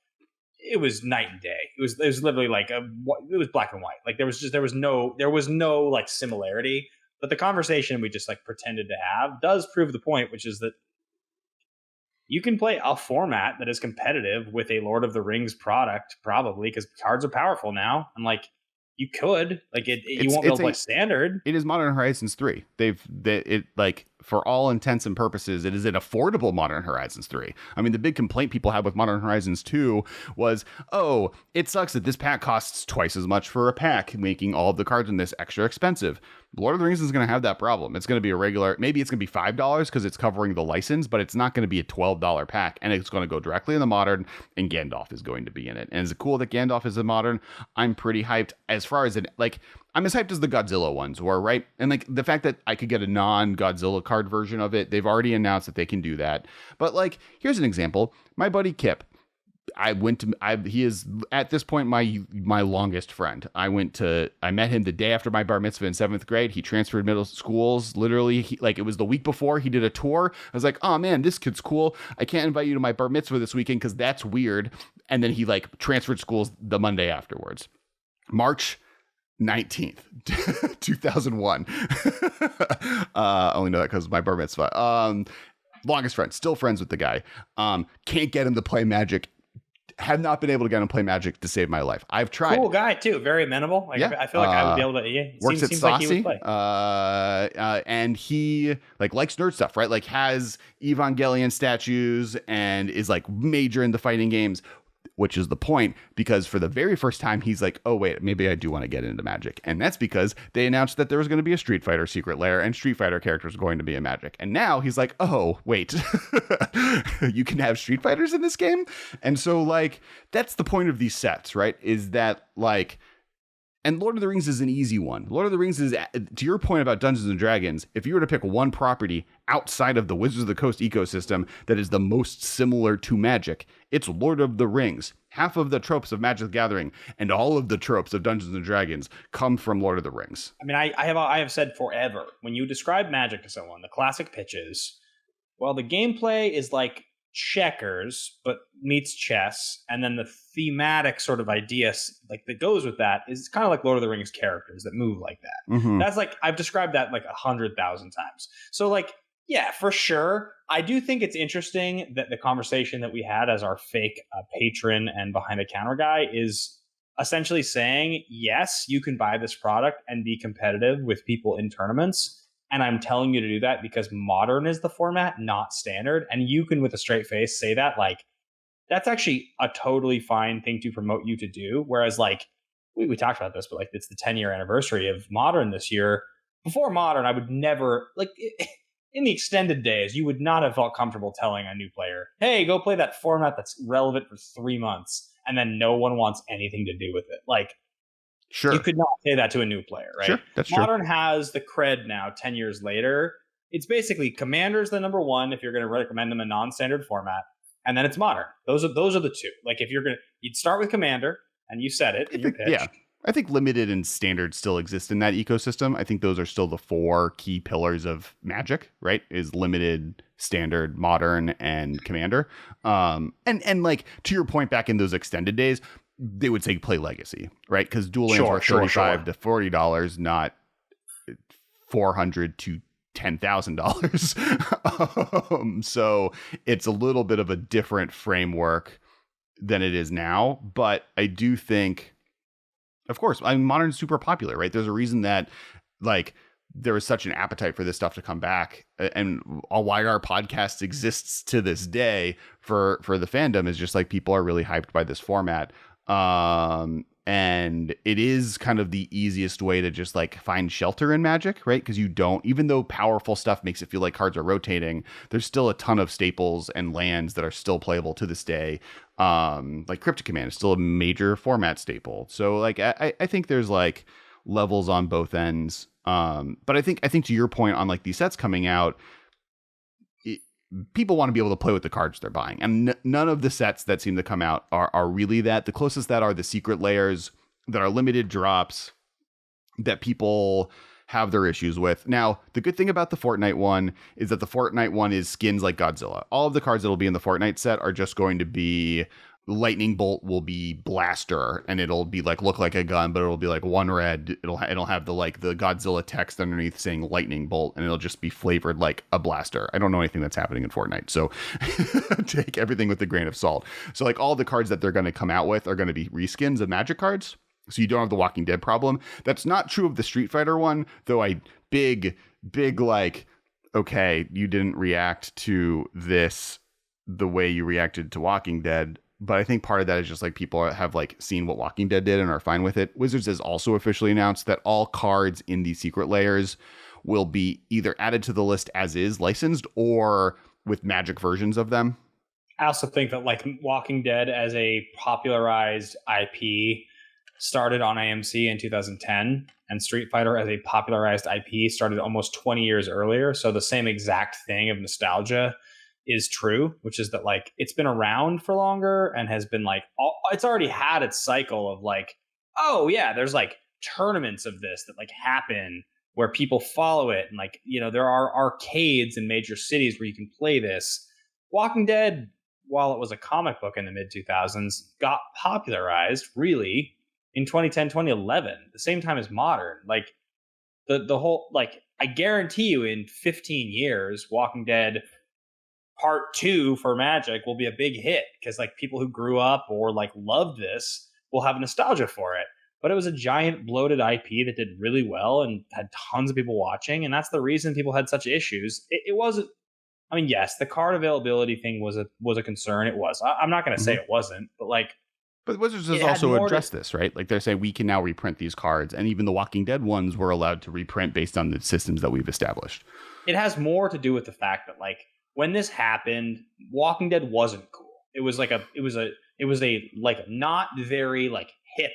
it was night and day. It was literally like it was black and white. Like there was no like similarity. But the conversation we just like pretended to have does prove the point, which is that you can play a format that is competitive with a Lord of the Rings product, probably, because cards are powerful now. And like, you could you won't be able to play standard. It is Modern Horizons 3. Like, for all intents and purposes, it is an affordable Modern Horizons 3. I mean, the big complaint people had with Modern Horizons 2 was, oh, it sucks that this pack costs twice as much for a pack, making all of the cards in this extra expensive. Lord of the Rings is going to have that problem. It's going to be maybe it's going to be $5 because it's covering the license, but it's not going to be a $12 pack, and it's going to go directly in the Modern, and Gandalf is going to be in it. And is it cool that Gandalf is a Modern? I'm pretty hyped. As far as I'm as hyped as the Godzilla ones were, right? And like the fact that I could get a non-Godzilla card version of it, they've already announced that they can do that. But like, here's an example. My buddy Kip, he is at this point my longest friend. I met him the day after my bar mitzvah in 7th grade. He transferred middle schools. Literally, it was the week before he did a tour. I was like, oh man, this kid's cool. I can't invite you to my bar mitzvah this weekend because that's weird. And then he like transferred schools the Monday afterwards. March 19th, 2001. I only know that because of my bar mitzvah. Longest friend, still friends with the guy. Can't get him to play Magic. Have not been able to get him to play Magic to save my life. I've tried. Cool guy too, very amenable. Like, yeah. I feel like I would be able to. Yeah, works seems at Saucy, like he would play. And he likes nerd stuff, right? Like has Evangelion statues and is like major into fighting games. Which is the point, because for the very first time, he's like, oh, wait, maybe I do want to get into Magic. And that's because they announced that there was going to be a Street Fighter Secret Lair and Street Fighter characters going to be in Magic. And now he's like, oh, wait, you can have Street Fighters in this game? And so, like, that's the point of these sets, right? Is that, like, and Lord of the Rings is an easy one. Lord of the Rings is, to your point about Dungeons and Dragons, if you were to pick one property outside of the Wizards of the Coast ecosystem that is the most similar to Magic, it's Lord of the Rings. Half of the tropes of Magic the Gathering and all of the tropes of Dungeons and Dragons come from Lord of the Rings. I mean, I have said forever, when you describe Magic to someone, the classic pitch is, well, the gameplay is like checkers but meets chess, and then the thematic sort of idea like that goes with that is kind of like Lord of the Rings characters that move like that. Mm-hmm. That's like, I've described that like 100,000 times. So like, yeah, for sure, I do think it's interesting that the conversation that we had as our fake patron and behind the counter guy is essentially saying, yes, you can buy this product and be competitive with people in tournaments. And I'm telling you to do that because Modern is the format, not Standard. And you can, with a straight face, say that. Like, that's actually a totally fine thing to promote you to do. Whereas, like, we talked about this, but like, it's the 10-year anniversary of Modern this year. Before Modern, I would never, like, in the extended days, you would not have felt comfortable telling a new player, hey, go play that format that's relevant for 3 months. And then no one wants anything to do with it. Like, sure, you could not say that to a new player, right? Sure, that's Modern true. has the cred now, 10 years later. It's basically Commander's the number one if you're going to recommend them a non-standard format, and then it's Modern. Those are the two. Like, if you'd start with Commander, and you said it in your pitch. Yeah, I think Limited and Standard still exist in that ecosystem. I think those are still the 4 key pillars of Magic, right? Is Limited, Standard, Modern, and Commander. And like, to your point, back in those extended days, they would say play Legacy, right? Because Dual Lands were $35 to $40, not $400 to $10,000. So it's a little bit of a different framework than it is now. But I do think, of course, Modern's super popular, right? There's a reason that, like, there was such an appetite for this stuff to come back, and why our podcast exists to this day for the fandom is just like people are really hyped by this format. And it is kind of the easiest way to just like find shelter in Magic, right? Because you don't, even though powerful stuff makes it feel like cards are rotating, there's still a ton of staples and lands that are still playable to this day. Like Cryptic Command is still a major format staple. So like, I think there's like levels on both ends. But I think to your point on like these sets coming out, people want to be able to play with the cards they're buying. And none of the sets that seem to come out are really that. The closest that are the secret layers that are limited drops that people have their issues with. Now, the good thing about the Fortnite one is that the Fortnite one is skins like Godzilla. All of the cards that will be in the Fortnite set are just going to be lightning bolt will be blaster, and it'll be like look like a gun, but it'll be like one red. It'll have the like the Godzilla text underneath saying lightning bolt, and it'll just be flavored like a blaster. I don't know anything that's happening in Fortnite, so take everything with a grain of salt. So like all the cards that they're going to come out with are going to be reskins of Magic cards, so you don't have the Walking Dead problem. That's not true of the Street Fighter one, though. Big like, okay, you didn't react to this the way you reacted to Walking Dead. But I think part of that is just like people have like seen what Walking Dead did and are fine with it. Wizards has also officially announced that all cards in the secret layers will be either added to the list as is licensed or with Magic versions of them. I also think that like Walking Dead as a popularized IP started on AMC in 2010, and Street Fighter as a popularized IP started almost 20 years earlier. So the same exact thing of nostalgia is true, which is that like it's been around for longer and has been like it's already had its cycle of like, oh yeah, there's like tournaments of this that like happen where people follow it, and like, you know, there are arcades in major cities where you can play this. Walking Dead, while it was a comic book in the mid 2000s, got popularized really in 2010, 2011, the same time as modern. Like the whole, like, I guarantee you in 15 years, Walking Dead Part 2 for Magic will be a big hit because like people who grew up or like loved this will have nostalgia for it. But it was a giant bloated IP that did really well and had tons of people watching, and that's the reason people had such issues. It wasn't. I mean, yes, the card availability thing was a concern. It was. I'm not going to say it wasn't, but like. But Wizards has also addressed this, right? Like they're saying we can now reprint these cards, and even the Walking Dead ones were allowed to reprint based on the systems that we've established. It has more to do with the fact that like, when this happened, Walking Dead wasn't cool. It was like it was a like not very like hip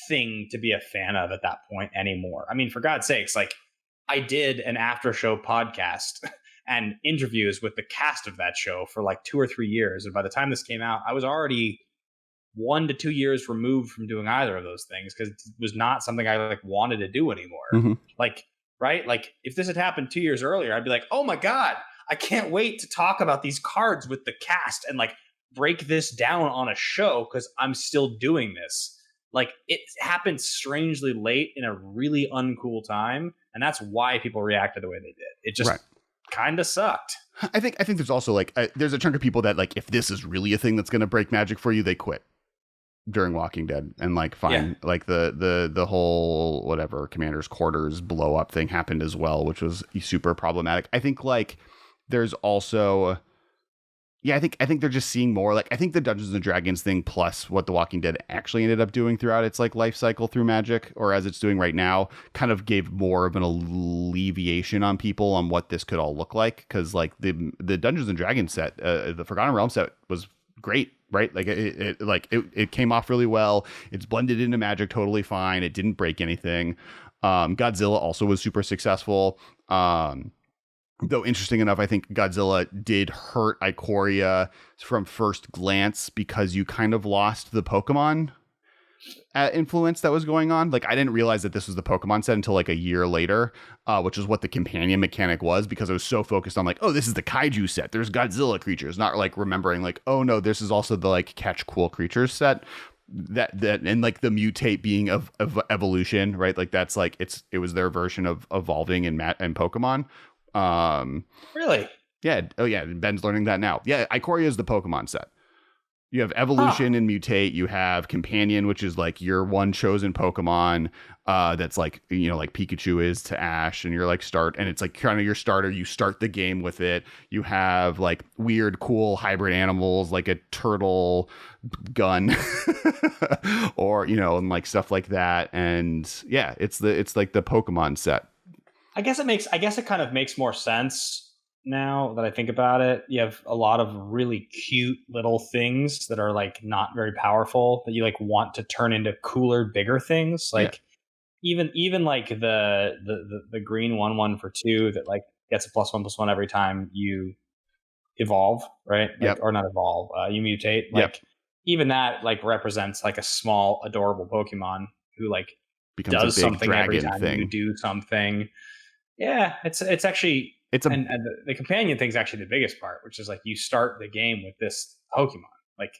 thing to be a fan of at that point anymore. I mean, for God's sakes, like I did an after show podcast and interviews with the cast of that show for like 2 or 3 years, and by the time this came out, I was already 1 to 2 years removed from doing either of those things because it was not something I like wanted to do anymore. Mm-hmm. Like, right? Like if this had happened 2 years earlier, I'd be like, oh my God, I can't wait to talk about these cards with the cast and like break this down on a show because I'm still doing this. Like it happened strangely late in a really uncool time, and that's why people reacted the way they did. It just kind of sucked. I think there's also like there's a chunk of people that like if this is really a thing that's going to break Magic for you, they quit during Walking Dead and like fine, like the whole whatever Commander's Quarters blow up thing happened as well, which was super problematic. I think like. There's also, I think they're just seeing more. Like, I think the Dungeons and Dragons thing plus what The Walking Dead actually ended up doing throughout its like life cycle through Magic, or as it's doing right now, kind of gave more of an alleviation on people on what this could all look like. Because like the Dungeons and Dragons set, the Forgotten Realms set was great, right? Like it came off really well. It's blended into Magic totally fine. It didn't break anything. Godzilla also was super successful. Though interesting enough, I think Godzilla did hurt Ikoria from first glance because you kind of lost the Pokemon influence that was going on. Like I didn't realize that this was the Pokemon set until like a year later, which is what the companion mechanic was, because I was so focused on like, oh, this is the Kaiju set. There's Godzilla creatures, not like remembering like, oh no, this is also the like catch cool creatures set. That and like the mutate being of evolution, right? Like that's like it was their version of evolving in Pokemon. Really? Yeah. Oh yeah. Ben's learning that now. Yeah. Ikoria is the Pokemon set. You have evolution and mutate. You have companion, which is like your one chosen Pokemon. That's like, you know, like Pikachu is to Ash, and you're like and it's like kind of your starter. You start the game with it. You have like weird, cool hybrid animals, like a turtle gun or, you know, and like stuff like that. And yeah, it's like the Pokemon set. I guess it kind of makes more sense now that I think about it. You have a lot of really cute little things that are like not very powerful that you like want to turn into cooler, bigger things. Like even like the green 1/1 for 2 that like gets a +1/+1 every time you evolve, right? Like, or not evolve, you mutate. Like even that like represents like a small, adorable Pokemon who like becomes does a big something every dragon time thing. you do something. Yeah, it's actually and the companion thing's actually the biggest part, which is like you start the game with this Pokemon. Like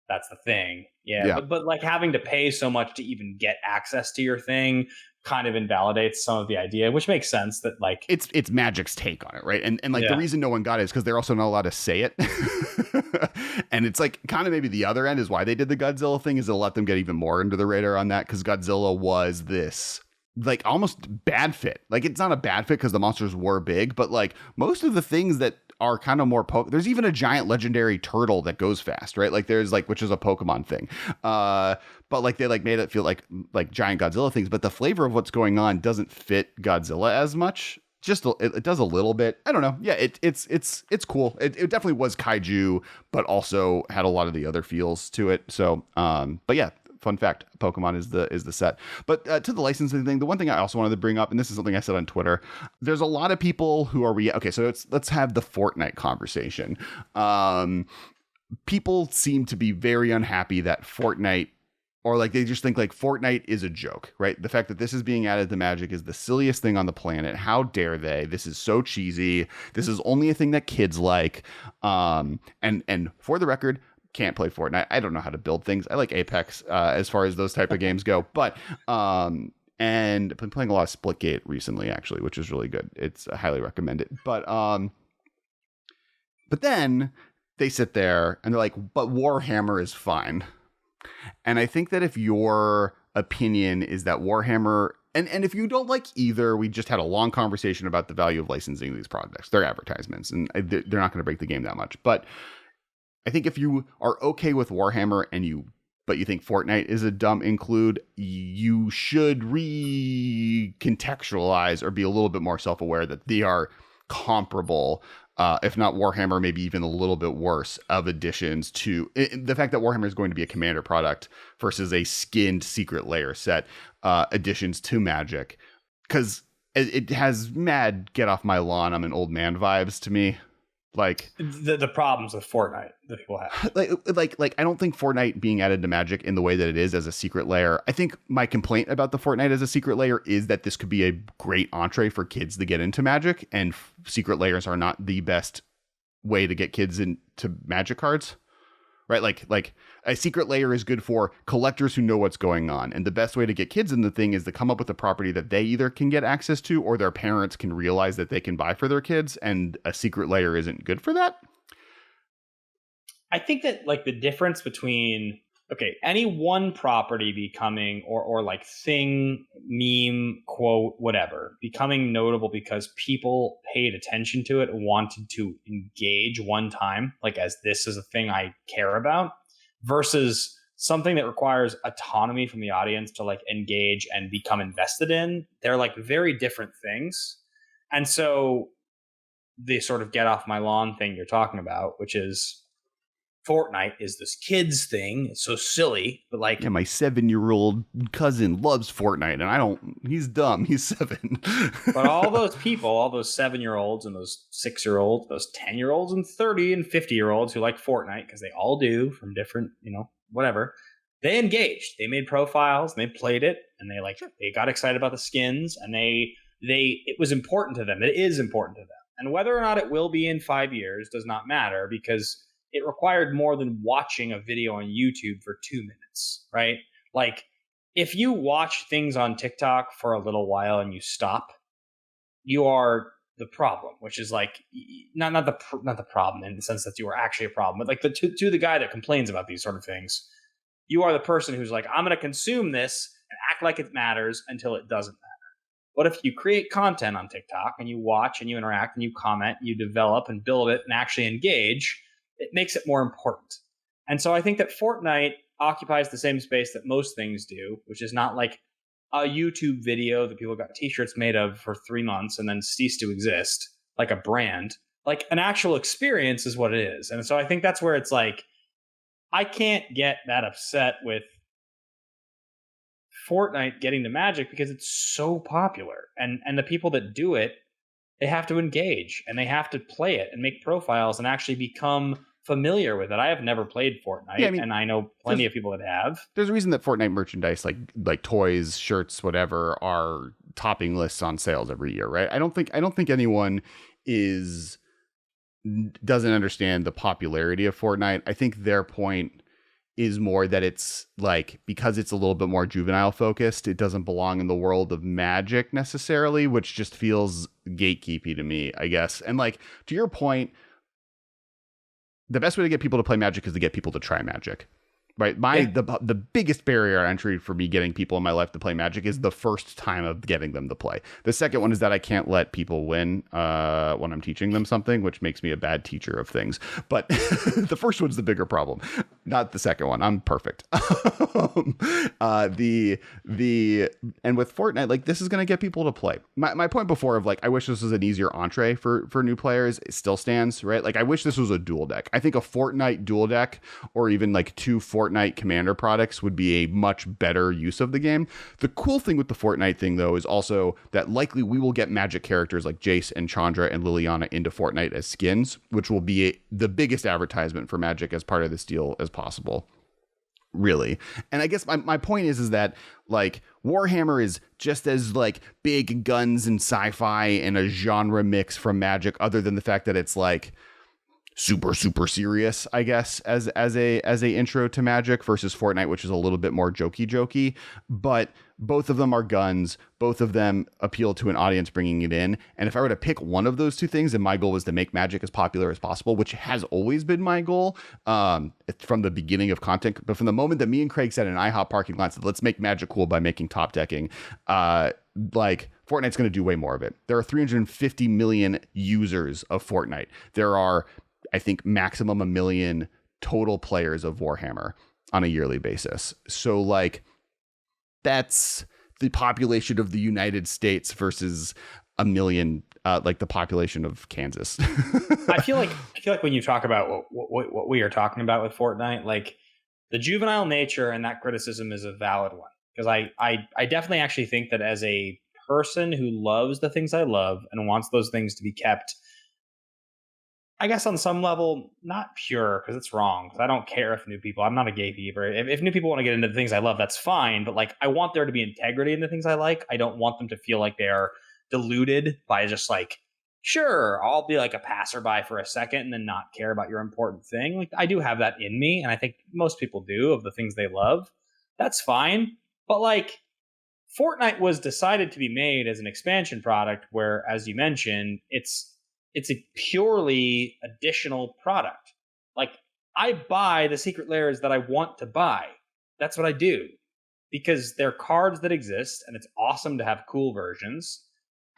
that's the thing. Yeah. But like having to pay so much to even get access to your thing kind of invalidates some of the idea, which makes sense that like it's Magic's take on it, right? And like the reason no one got it is because they're also not allowed to say it. And it's like kind of maybe the other end is why they did the Godzilla thing, is to let them get even more under the radar on that, because Godzilla was this like almost bad fit. Like it's not a bad fit because the monsters were big, but like most of the things that are kind of more there's even a giant legendary turtle that goes fast, right? Like there's like, which is a Pokemon thing. But like they like made it feel like giant Godzilla things, but the flavor of what's going on doesn't fit Godzilla as much. Just it does a little bit. I don't know. Yeah, it's cool. It definitely was kaiju, but also had a lot of the other feels to it. So, but yeah, fun fact: Pokemon is the set. But to the licensing thing, the one thing I also wanted to bring up, and this is something I said on Twitter, there's a lot of people who are okay. So let's have the Fortnite conversation. People seem to be very unhappy that Fortnite, or like they just think like Fortnite is a joke, right? The fact that this is being added to Magic is the silliest thing on the planet. How dare they? This is so cheesy. This is only a thing that kids like. And for the record, can't play Fortnite. I don't know how to build things. I like Apex as far as those type of games go. But and I've been playing a lot of Splitgate recently, actually, which is really good. It's I highly recommend it. But then they sit there and they're like, but Warhammer is fine. And I think that if your opinion is that Warhammer, and if you don't like either, we just had a long conversation about the value of licensing these products. They're advertisements, and they're not going to break the game that much. But I think if you are okay with Warhammer but you think Fortnite is a dumb include, you should recontextualize or be a little bit more self-aware that they are comparable, if not Warhammer, maybe even a little bit worse, of additions to the fact that Warhammer is going to be a commander product versus a skinned Secret Lair set, additions to Magic, because it has mad get off my lawn, I'm an old man vibes to me. Like the problems with Fortnite that people have. Like I don't think Fortnite being added to Magic in the way that it is as a Secret Lair. I think my complaint about the Fortnite as a Secret Lair is that this could be a great entree for kids to get into Magic, and Secret Lairs are not the best way to get kids into Magic cards. Right? Like a Secret Lair is good for collectors who know what's going on. And the best way to get kids in the thing is to come up with a property that they either can get access to or their parents can realize that they can buy for their kids. And a Secret Lair isn't good for that. I think that like the difference between, any one property becoming or like thing, meme, quote, whatever, becoming notable because people paid attention to it and wanted to engage one time, like as this is a thing I care about, versus something that requires autonomy from the audience to like engage and become invested in. They're like very different things. And so the sort of get off my lawn thing you're talking about, which is Fortnite is this kids thing. It's so silly, but like, yeah, my 7-year-old cousin loves Fortnite, and he's dumb. He's 7. But all those people, all those 7-year-olds and those 6-year-olds, those 10-year-olds and 30 and 50-year-olds who like Fortnite, because they all do from different, whatever, they engaged. They made profiles and they played it, and they got excited about the skins, and it was important to them. It is important to them. And whether or not it will be in 5 years does not matter, because it required more than watching a video on YouTube for 2 minutes, right? Like, if you watch things on TikTok for a little while and you stop, you are the problem, which is like not the problem in the sense that you are actually a problem, but like to the guy that complains about these sort of things, you are the person who's like, I'm going to consume this and act like it matters until it doesn't matter. But if you create content on TikTok and you watch and you interact and you comment, you develop and build it and actually engage, it makes it more important. And so I think that Fortnite occupies the same space that most things do, which is not like a YouTube video that people got t-shirts made of for 3 months and then cease to exist, like a brand. Like an actual experience is what it is. And so I think that's where it's like, I can't get that upset with Fortnite getting to Magic because it's so popular. And the people that do it, they have to engage and they have to play it and make profiles and actually become familiar with it. I have never played Fortnite, Yeah, I mean, and I know plenty of people that have. There's a reason that Fortnite merchandise, like toys, shirts, whatever, are topping lists on sales every year, right? I don't think anyone doesn't understand the popularity of Fortnite. I think their point is more that it's like, because it's a little bit more juvenile focused, it doesn't belong in the world of Magic necessarily, which just feels gatekeepy to me, I guess. And like, to your point, the best way to get people to play Magic is to get people to try Magic. Right. The biggest barrier to entry for me getting people in my life to play Magic is the first time of getting them to play. The second one is that I can't let people win when I'm teaching them something, which makes me a bad teacher of things. But the first one's the bigger problem, not the second one. I'm perfect. And with Fortnite, like, this is going to get people to play. My point before of like, I wish this was an easier entree for new players, it still stands, right? Like, I wish this was a dual deck. I think a Fortnite dual deck, or even like 2 Fortnite Commander products, would be a much better use of the game. The cool thing with the Fortnite thing, though, is also that likely we will get Magic characters like Jace and Chandra and Liliana into Fortnite as skins, which will be the biggest advertisement for Magic as part of this deal as possible. Really. And I guess my point is that like Warhammer is just as like big guns and sci-fi and a genre mix from Magic, other than the fact that it's like super serious, I guess, as a intro to Magic, versus Fortnite, which is a little bit more jokey, but both of them are guns. Both of them appeal to an audience bringing it in. And if I were to pick one of those two things, and my goal was to make Magic as popular as possible, which has always been my goal from the beginning of content. But from the moment that me and Craig said in IHOP parking lot, said, let's make Magic cool by making top decking, like, Fortnite's going to do way more of it. There are 350 million users of Fortnite. There are, I think, maximum 1 million total players of Warhammer on a yearly basis. So like, that's the population of the United States versus 1 million, like the population of Kansas. I feel like when you talk about what we are talking about with Fortnite, like, the juvenile nature and that criticism is a valid one, because I definitely actually think that as a person who loves the things I love and wants those things to be kept, I guess on some level, not pure, because it's wrong. Because I don't care if new people, I'm not a gatekeeper. If new people want to get into the things I love, that's fine. But like, I want there to be integrity in the things I like. I don't want them to feel like they are deluded by just like, sure, I'll be like a passerby for a second and then not care about your important thing. Like, I do have that in me, and I think most people do, of the things they love. That's fine. But like, Fortnite was decided to be made as an expansion product where, as you mentioned, it's a purely additional product. Like, I buy the secret lairs that I want to buy. That's what I do, because they're cards that exist, and it's awesome to have cool versions.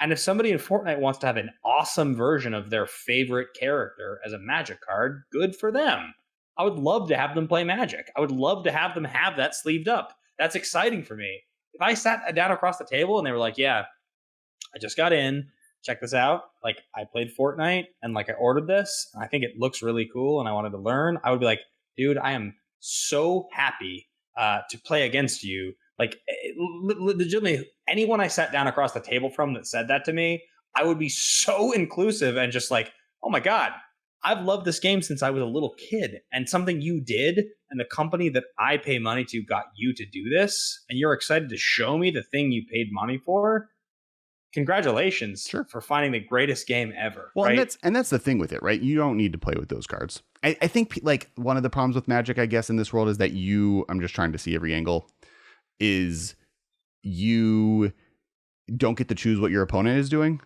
And if somebody in Fortnite wants to have an awesome version of their favorite character as a Magic card, good for them. I would love to have them play Magic. I would love to have them have that sleeved up. That's exciting for me. If I sat down across the table and they were like, yeah, I just got in, check this out, like, I played Fortnite and like I ordered this and I think it looks really cool and I wanted to learn, I would be like, dude, I am so happy to play against you. Like, legitimately, anyone I sat down across the table from that said that to me, I would be so inclusive and just like, oh my God, I've loved this game since I was a little kid, and something you did and the company that I pay money to got you to do this, and you're excited to show me the thing you paid money for. Congratulations. Sure. For finding the greatest game ever. Well, right? and that's the thing with it, right? You don't need to play with those cards. I think like one of the problems with Magic, I guess, in this world is that I'm just trying to see every angle, is you don't get to choose what your opponent is doing,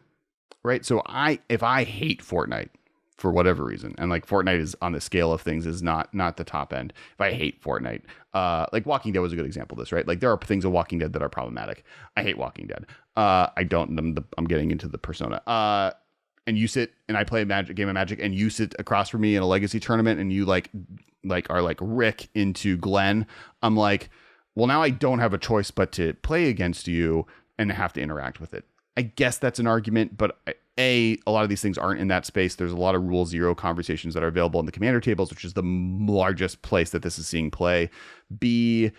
right? So if I hate Fortnite for whatever reason, and like Fortnite is on the scale of things is not the top end. If I hate Fortnite, like Walking Dead was a good example of this, right? Like, there are things in Walking Dead that are problematic. I hate Walking Dead. I'm getting into the persona. And you sit and I play a game of Magic, and you sit across from me in a Legacy tournament, and you like are like Rick into Glenn. I'm like, well, now I don't have a choice but to play against you and have to interact with it. I guess that's an argument, but a lot of these things aren't in that space. There's a lot of Rule Zero conversations that are available in the Commander tables, which is the largest place that this is seeing play. B,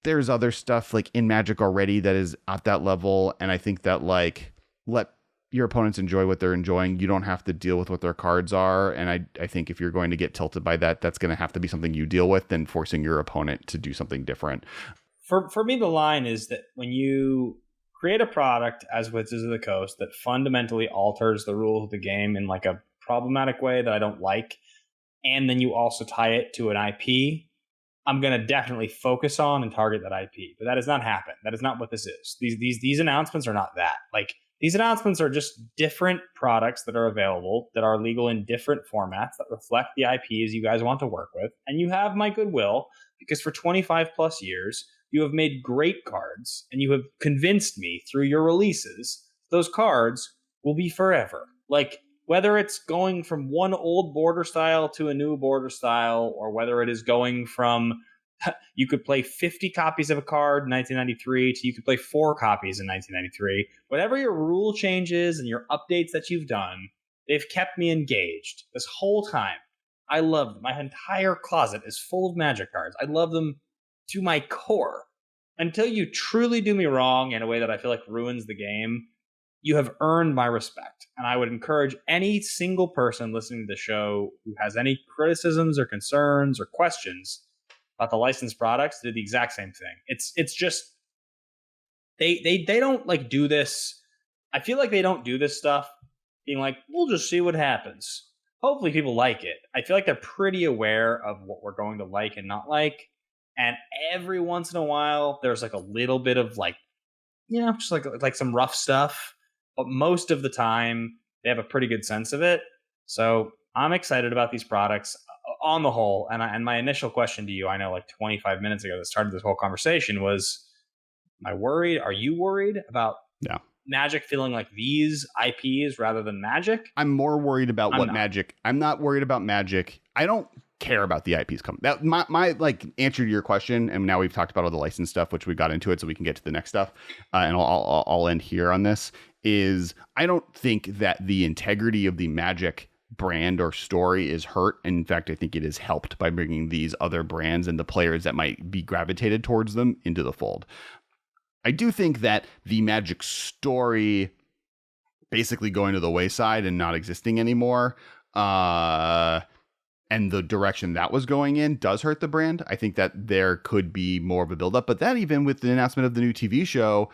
there's other stuff like in Magic already that is at that level, and I think that like let your opponents enjoy what they're enjoying. You don't have to deal with what their cards are. And I think if you're going to get tilted by that, that's going to have to be something you deal with than forcing your opponent to do something different. For me, the line is that when you create a product as Wizards of the Coast that fundamentally alters the rules of the game in like a problematic way that I don't like, and then you also tie it to an IP, I'm going to definitely focus on and target that IP. But that does not happen. That is not what this is. These announcements are not that. Like, these announcements are just different products that are available, that are legal in different formats, that reflect the IPs you guys want to work with. And you have my goodwill, because for 25 plus years, you have made great cards, and you have convinced me through your releases, those cards will be forever. Like, whether it's going from one old border style to a new border style, or whether it is going from you could play 50 copies of a card in 1993 to you could play 4 copies in 1993, whatever your rule changes and your updates that you've done, they've kept me engaged this whole time. I love them. My entire closet is full of Magic cards. I love them to my core. Until you truly do me wrong in a way that I feel like ruins the game, you have earned my respect. And I would encourage any single person listening to the show who has any criticisms or concerns or questions about the licensed products to do the exact same thing. It's just they don't like do this. I feel like they don't do this stuff being like, we'll just see what happens. Hopefully people like it. I feel like they're pretty aware of what we're going to like and not like. And every once in a while, there's like a little bit of like, just like some rough stuff. But most of the time, they have a pretty good sense of it. So I'm excited about these products on the whole. And my initial question to you, I know like 25 minutes ago that started this whole conversation was, am I worried? Are you worried about Magic feeling like these IPs rather than Magic? I'm more worried about Magic. I'm not worried about Magic. I don't care about the IPs coming. That my like answer to your question, and now we've talked about all the license stuff, which we got into it, so we can get to the next stuff. And I'll end here on this. Is I don't think that the integrity of the Magic brand or story is hurt. In fact, I think it is helped by bringing these other brands and the players that might be gravitated towards them into the fold. I do think that the Magic story basically going to the wayside and not existing anymore, and the direction that was going in does hurt the brand. I think that there could be more of a buildup, but that even with the announcement of the new TV show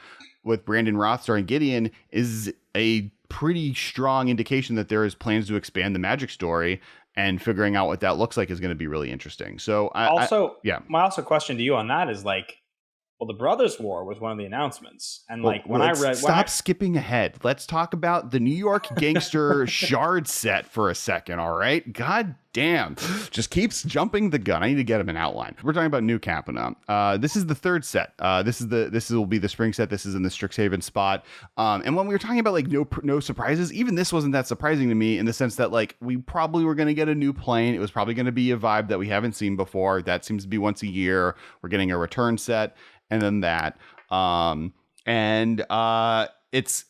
with Brandon Roth starring Gideon is a pretty strong indication that there is plans to expand the Magic story, and figuring out what that looks like is going to be really interesting. So my question to you on that is like, well, the Brothers War was one of the announcements. And skipping ahead. Let's talk about the New York Gangster Shard set for a second. All right. God damn. Just keeps jumping the gun. I need to get him an outline. We're talking about new Capenna. This is the third set. This will be the spring set. This is in the Strixhaven spot. And when we were talking about like no surprises, even this wasn't that surprising to me in the sense that like we probably were going to get a new plane. It was probably going to be a vibe that we haven't seen before. That seems to be once a year. We're getting a return set. And then that, it's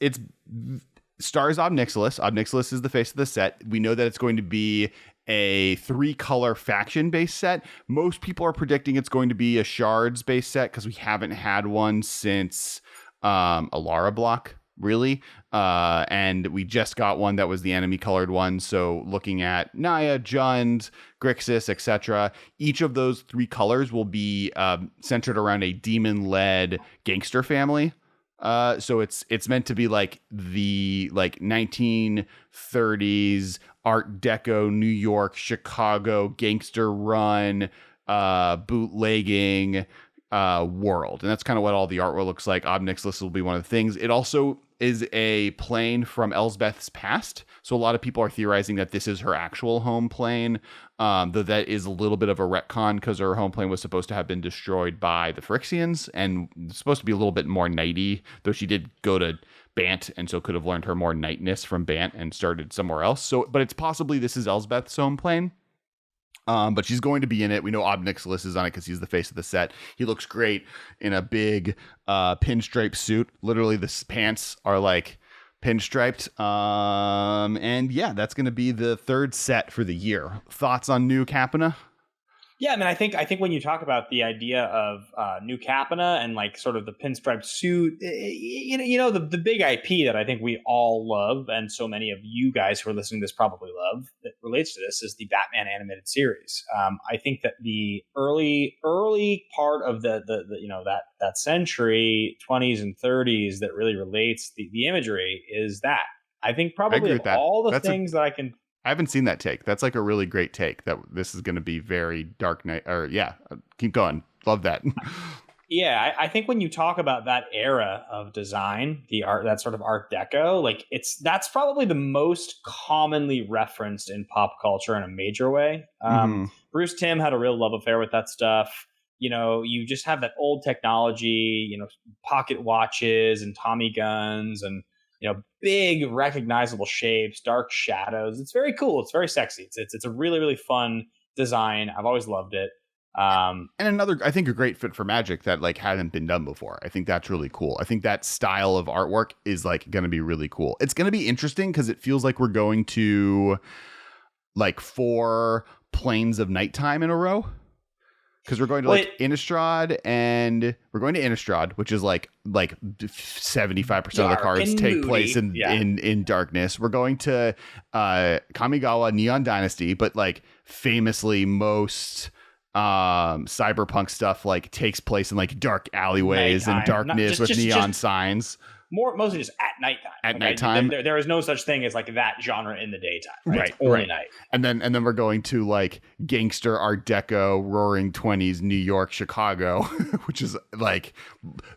stars Ob Nixilis. Ob Nixilis is the face of the set. We know that it's going to be a 3-color faction-based set. Most people are predicting it's going to be a shards-based set because we haven't had one since Alara block, really. And we just got one that was the enemy-colored one. So looking at Naya, Jund, Grixis, etc., each of those 3 colors will be centered around a demon-led gangster family. So it's meant to be like the 1930s Art Deco New York Chicago gangster run bootlegging world, and that's kind of what all the artwork looks like. Ob Nixilis will be one of the things. It also is a plane from Elsbeth's past, so a lot of people are theorizing that this is her actual home plane, though that is a little bit of a retcon because her home plane was supposed to have been destroyed by the Phyrexians and supposed to be a little bit more knighty, though she did go to Bant and so could have learned her more knightness from Bant and started somewhere else. So, but it's possibly this is Elsbeth's home plane. But she's going to be in it. We know Ob Nixilis is on it because he's the face of the set. He looks great in a big pinstripe suit. Literally, the pants are like pinstriped. And yeah, that's going to be the third set for the year. Thoughts on new Capenna? Yeah, I mean, I think when you talk about the idea of New Capenna and like sort of the pinstripe suit, the big IP that I think we all love, and so many of you guys who are listening to this probably love that relates to this is the Batman animated series. I think that the early part of that century, 20s and 30s, that really relates the imagery is that. I think I agree probably of with that. all the things that I haven't seen that take. That's like a really great take that this is going to be very Dark Knight. Or yeah, keep going. Love that. Yeah, I think when you talk about that era of design, the art, that sort of Art Deco, like that's probably the most commonly referenced in pop culture in a major way. Bruce Timm had a real love affair with that stuff. You just have that old technology, pocket watches and Tommy guns and big recognizable shapes, dark shadows. It's very cool. It's very sexy. It's a really, really fun design. I've always loved it. And another, I think, a great fit for Magic that like hadn't been done before. I think that's really cool. I think that style of artwork is like going to be really cool. It's going to be interesting because it feels like we're going to like 4 planes of nighttime in a row. Because we're going to Innistrad, and we're going to Innistrad, which is like 75% of the cards take place in darkness. We're going to Kamigawa Neon Dynasty, but like famously most cyberpunk stuff like takes place in like dark alleyways and darkness with neon signs. Mostly just at nighttime. At nighttime, there is no such thing as like that genre in the daytime. Right? It's only night. And then we're going to like gangster Art Deco, Roaring 20s, New York, Chicago, which is like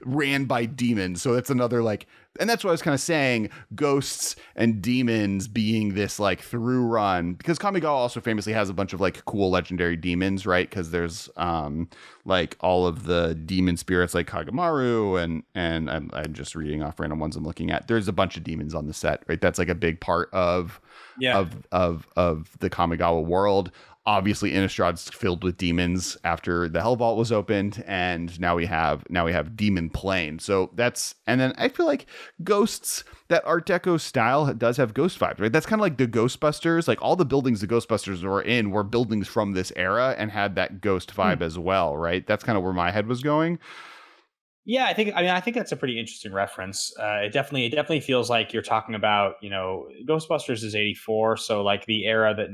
ran by demons. So that's another like, and that's what I was kind of saying, ghosts and demons being this like through run, because Kamigawa also famously has a bunch of like cool legendary demons, right? Because there's like all of the demon spirits like Kagamaru and I'm just reading off random ones I'm looking at. There's a bunch of demons on the set, right? That's like a big part of the Kamigawa world. Obviously, Innistrad's filled with demons after the Hell Vault was opened, and now we have Demon Plane. So and then I feel like ghosts, that Art Deco style does have ghost vibes, right? That's kind of like the Ghostbusters. Like all the buildings the Ghostbusters were in were buildings from this era and had that ghost vibe as well, right? That's kind of where my head was going. Yeah, I think that's a pretty interesting reference. It definitely feels like you're talking about, Ghostbusters is 84, so like the era that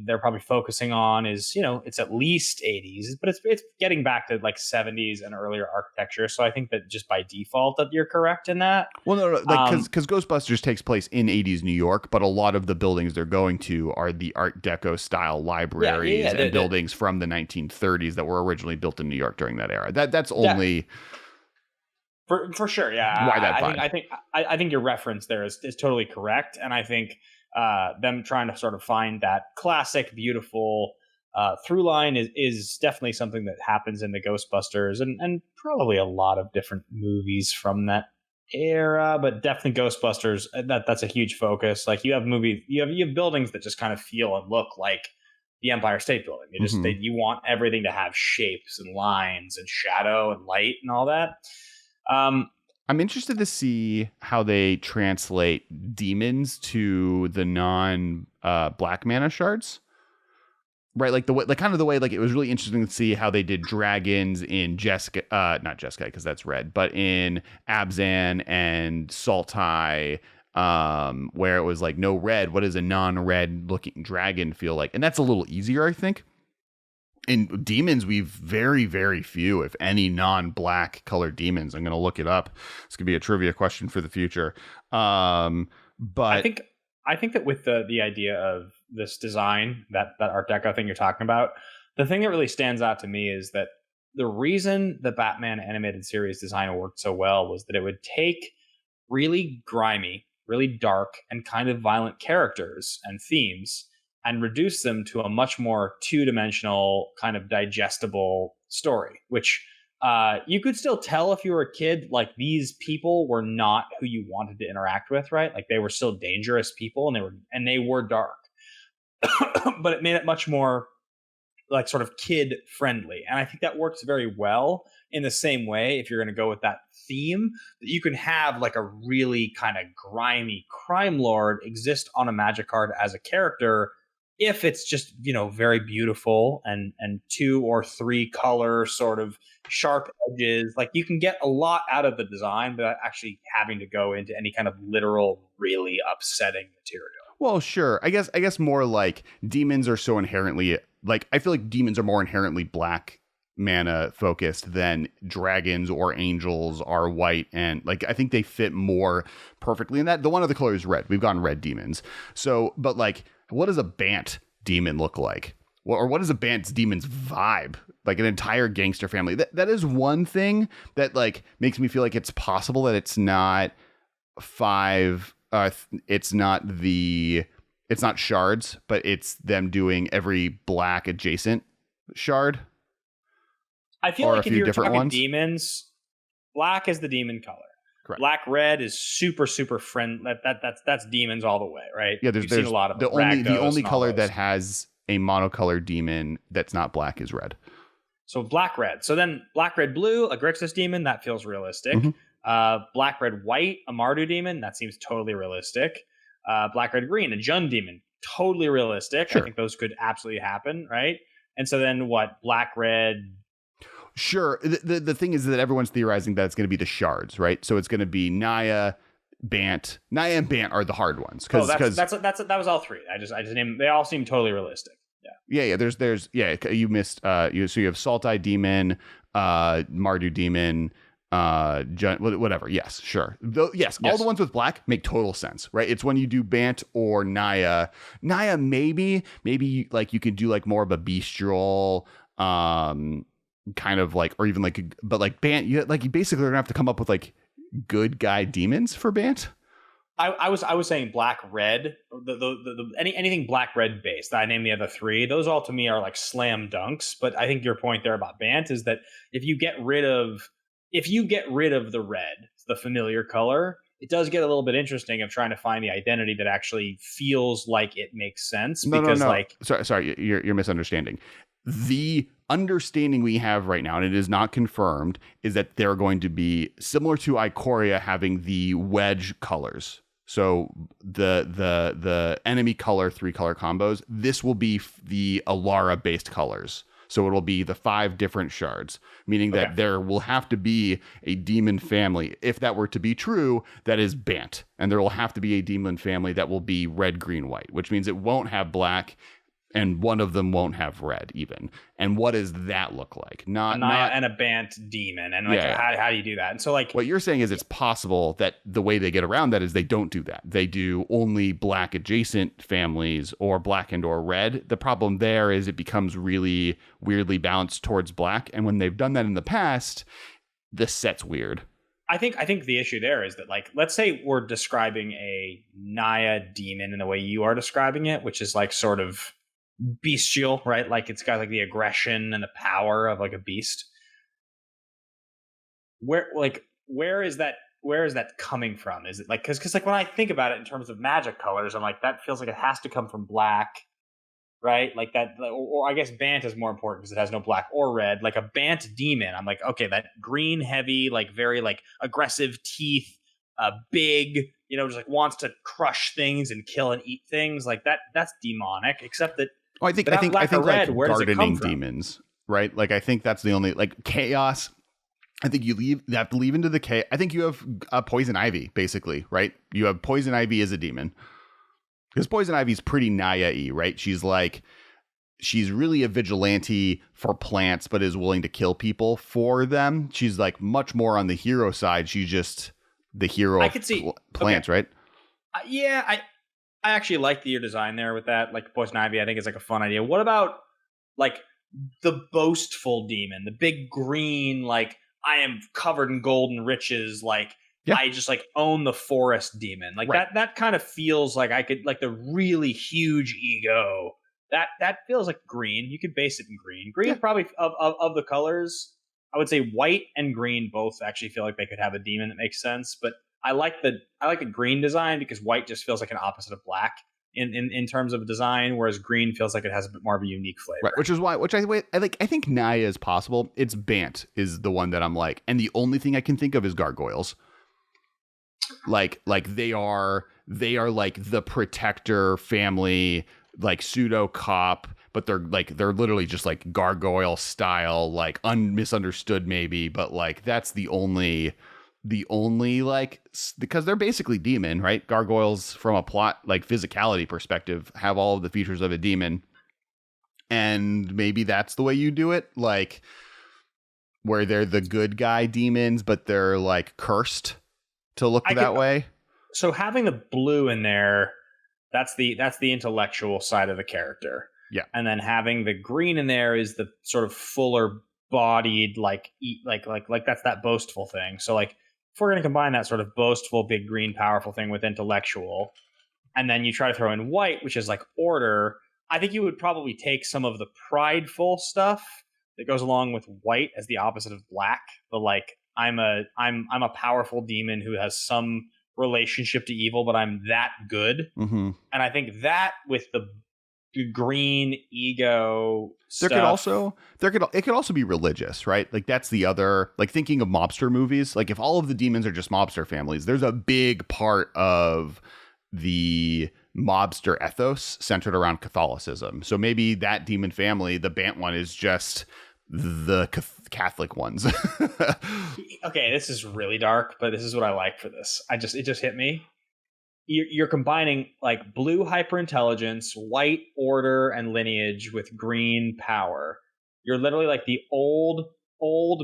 they're probably focusing on is, it's at least 80s, but it's getting back to like 70s and earlier architecture. So I think that just by default that you're correct in that. Well, no, like because Ghostbusters takes place in 80s New York, but a lot of the buildings they're going to are the Art Deco style libraries and buildings from the 1930s that were originally built in New York during that era. That's only. For sure, yeah. Why that I think your reference there is totally correct, and I think them trying to sort of find that classic, beautiful through line is definitely something that happens in the Ghostbusters and probably a lot of different movies from that era, but definitely Ghostbusters. That's a huge focus. Like you have buildings that just kind of feel and look like the Empire State Building. You want everything to have shapes and lines and shadow and light and all that. I'm interested to see how they translate demons to the black mana shards, right? Like the way like it was really interesting to see how they did dragons in not Jeskai because that's red, but in Abzan and Sultai, where it was like no red. What does a non-red looking dragon feel like? And that's a little easier, I think. In demons, we've very, very few, if any, non-black colored demons. I'm going to look it up. This could be a trivia question for the future. But I think that with the idea of this design, that Art Deco thing you're talking about, the thing that really stands out to me is that the reason the Batman animated series design worked so well was that it would take really grimy, really dark, and kind of violent characters and themes and reduce them to a much more two-dimensional kind of digestible story, which you could still tell if you were a kid, like these people were not who you wanted to interact with, right? Like they were still dangerous people and they were dark, but it made it much more like sort of kid friendly. And I think that works very well in the same way. If you're going to go with that theme, that you can have like a really kind of grimy crime lord exist on a Magic card as a character if it's just, very beautiful and 2 or 3 color sort of sharp edges, like you can get a lot out of the design without actually having to go into any kind of literal, really upsetting material. Well, sure. I guess more like demons are so inherently like I feel like demons are more inherently black mana focused than dragons or angels are white, and like I think they fit more perfectly in that. The one other color is red. We've gotten red demons. So, but like, what does a Bant demon look like? Or what is a Bant's demon's vibe? Like an entire gangster family. That is one thing that like makes me feel like it's possible that it's not it's not shards, but it's them doing every black adjacent shard. I feel like if you're talking demons, black is the demon color. Correct. Black red is super friendly. That's demons all the way, right? Yeah, there's seen a lot of the only color that has a monocolored demon that's not black is red. So black red. So then black red blue, a Grixis demon, that feels realistic. Mm-hmm. Black red white, a Mardu demon, that seems totally realistic. Black red green, a Jund demon, totally realistic. Sure. I think those could absolutely happen, right? And so then what? Black red. Sure. The thing is that everyone's theorizing that it's going to be the shards, right? So it's going to be Naya, Bant. Naya and Bant are the hard ones. That was all 3. I just named. They all seem totally realistic. Yeah. There's you missed. So you have Salt-Eye Demon, Mardu Demon, whatever. Yes, sure. Yes, all the ones with black make total sense, right? It's when you do Bant or Naya. Naya maybe like you could do like more of a bestial, kind of like, or even like, but like Bant, you basically are gonna have to come up with like good guy demons for Bant. I was saying black red, anything black red based. I named the other 3. Those all to me are like slam dunks. But I think your point there about Bant is that if you get rid of the red, the familiar color, it does get a little bit interesting of trying to find the identity that actually feels like it makes sense. No. Like, sorry, you're misunderstanding. The understanding we have right now, and it is not confirmed, is that they're going to be similar to Ikoria having the wedge colors. So the enemy color 3 color combos. This will be the Alara based colors. So it'll be the 5 different shards, meaning that there will have to be a demon family. If that were to be true, that is Bant. And there will have to be a demon family that will be red, green, white, which means it won't have black. And one of them won't have red even. And what does that look like? Not and a Bant demon. And like, how do you do that? And so like what you're saying is it's possible that the way they get around that is they don't do that. They do only black adjacent families or black and or red. The problem there is it becomes really weirdly balanced towards black. And when they've done that in the past, the set's weird. I think the issue there is that, like, let's say we're describing a Naya demon in the way you are describing it, which is like sort of bestial, right? Like it's got like the aggression and the power of like a beast. Where is that coming from? Is it like because like when I think about it in terms of magic colors, I'm like, that feels like it has to come from black, right? Like that, or I guess Bant is more important because it has no black or red. Like a Bant demon, I'm like, okay, that green heavy, like very like aggressive teeth, big, just like wants to crush things and kill and eat things. Like that's demonic, except that. Oh, I think red, like gardening demons, right? Like I think that's the only like chaos. I think you have to leave into the chaos. I think you have poison ivy basically, right? You have poison ivy as a demon because poison ivy is pretty Naya-y, right? She's really a vigilante for plants, but is willing to kill people for them. She's like much more on the hero side. She's just the hero of plants, right? I actually like your design there with that, like poison ivy. I think it's like a fun idea. What about like the boastful demon, the big green, like I am covered in gold and riches, like I just like own the forest demon, like that kind of feels like I could like the really huge ego. That feels like green. You could base it in green. Green probably of the colors. I would say white and green both actually feel like they could have a demon that makes sense, but I like the green design because white just feels like an opposite of black in terms of design, whereas green feels like it has a bit more of a unique flavor. Right, I think Naya is possible. It's Bant is the one that I'm like, and the only thing I can think of is gargoyles. Like they are like the protector family like pseudo cop, but they're literally just like gargoyle style, like misunderstood maybe, but like that's the only like, because they're basically demon, right? Gargoyles from a plot like physicality perspective have all of the features of a demon, and maybe that's the way you do it, like where they're the good guy demons, but they're like cursed to look that way. So having the blue in there, that's the intellectual side of the character. Yeah. And then having the green in there is the sort of fuller bodied, like that's that boastful thing. So like if we're going to combine that sort of boastful, big green, powerful thing with intellectual, and then you try to throw in white, which is like order, I think you would probably take some of the prideful stuff that goes along with white as the opposite of black. The like, I'm a powerful demon who has some relationship to evil, but I'm that good. Mm-hmm. And I think that with the green ego stuff, it could also be religious, right? Like that's the other, like thinking of mobster movies, like if all of the demons are just mobster families, there's a big part of the mobster ethos centered around Catholicism. So maybe that demon family, the Bant one, is just the Catholic ones. Okay, this is really dark, but this is what I like for this. It just hit me. You're combining like blue hyperintelligence, white order and lineage with green power. You're literally like the old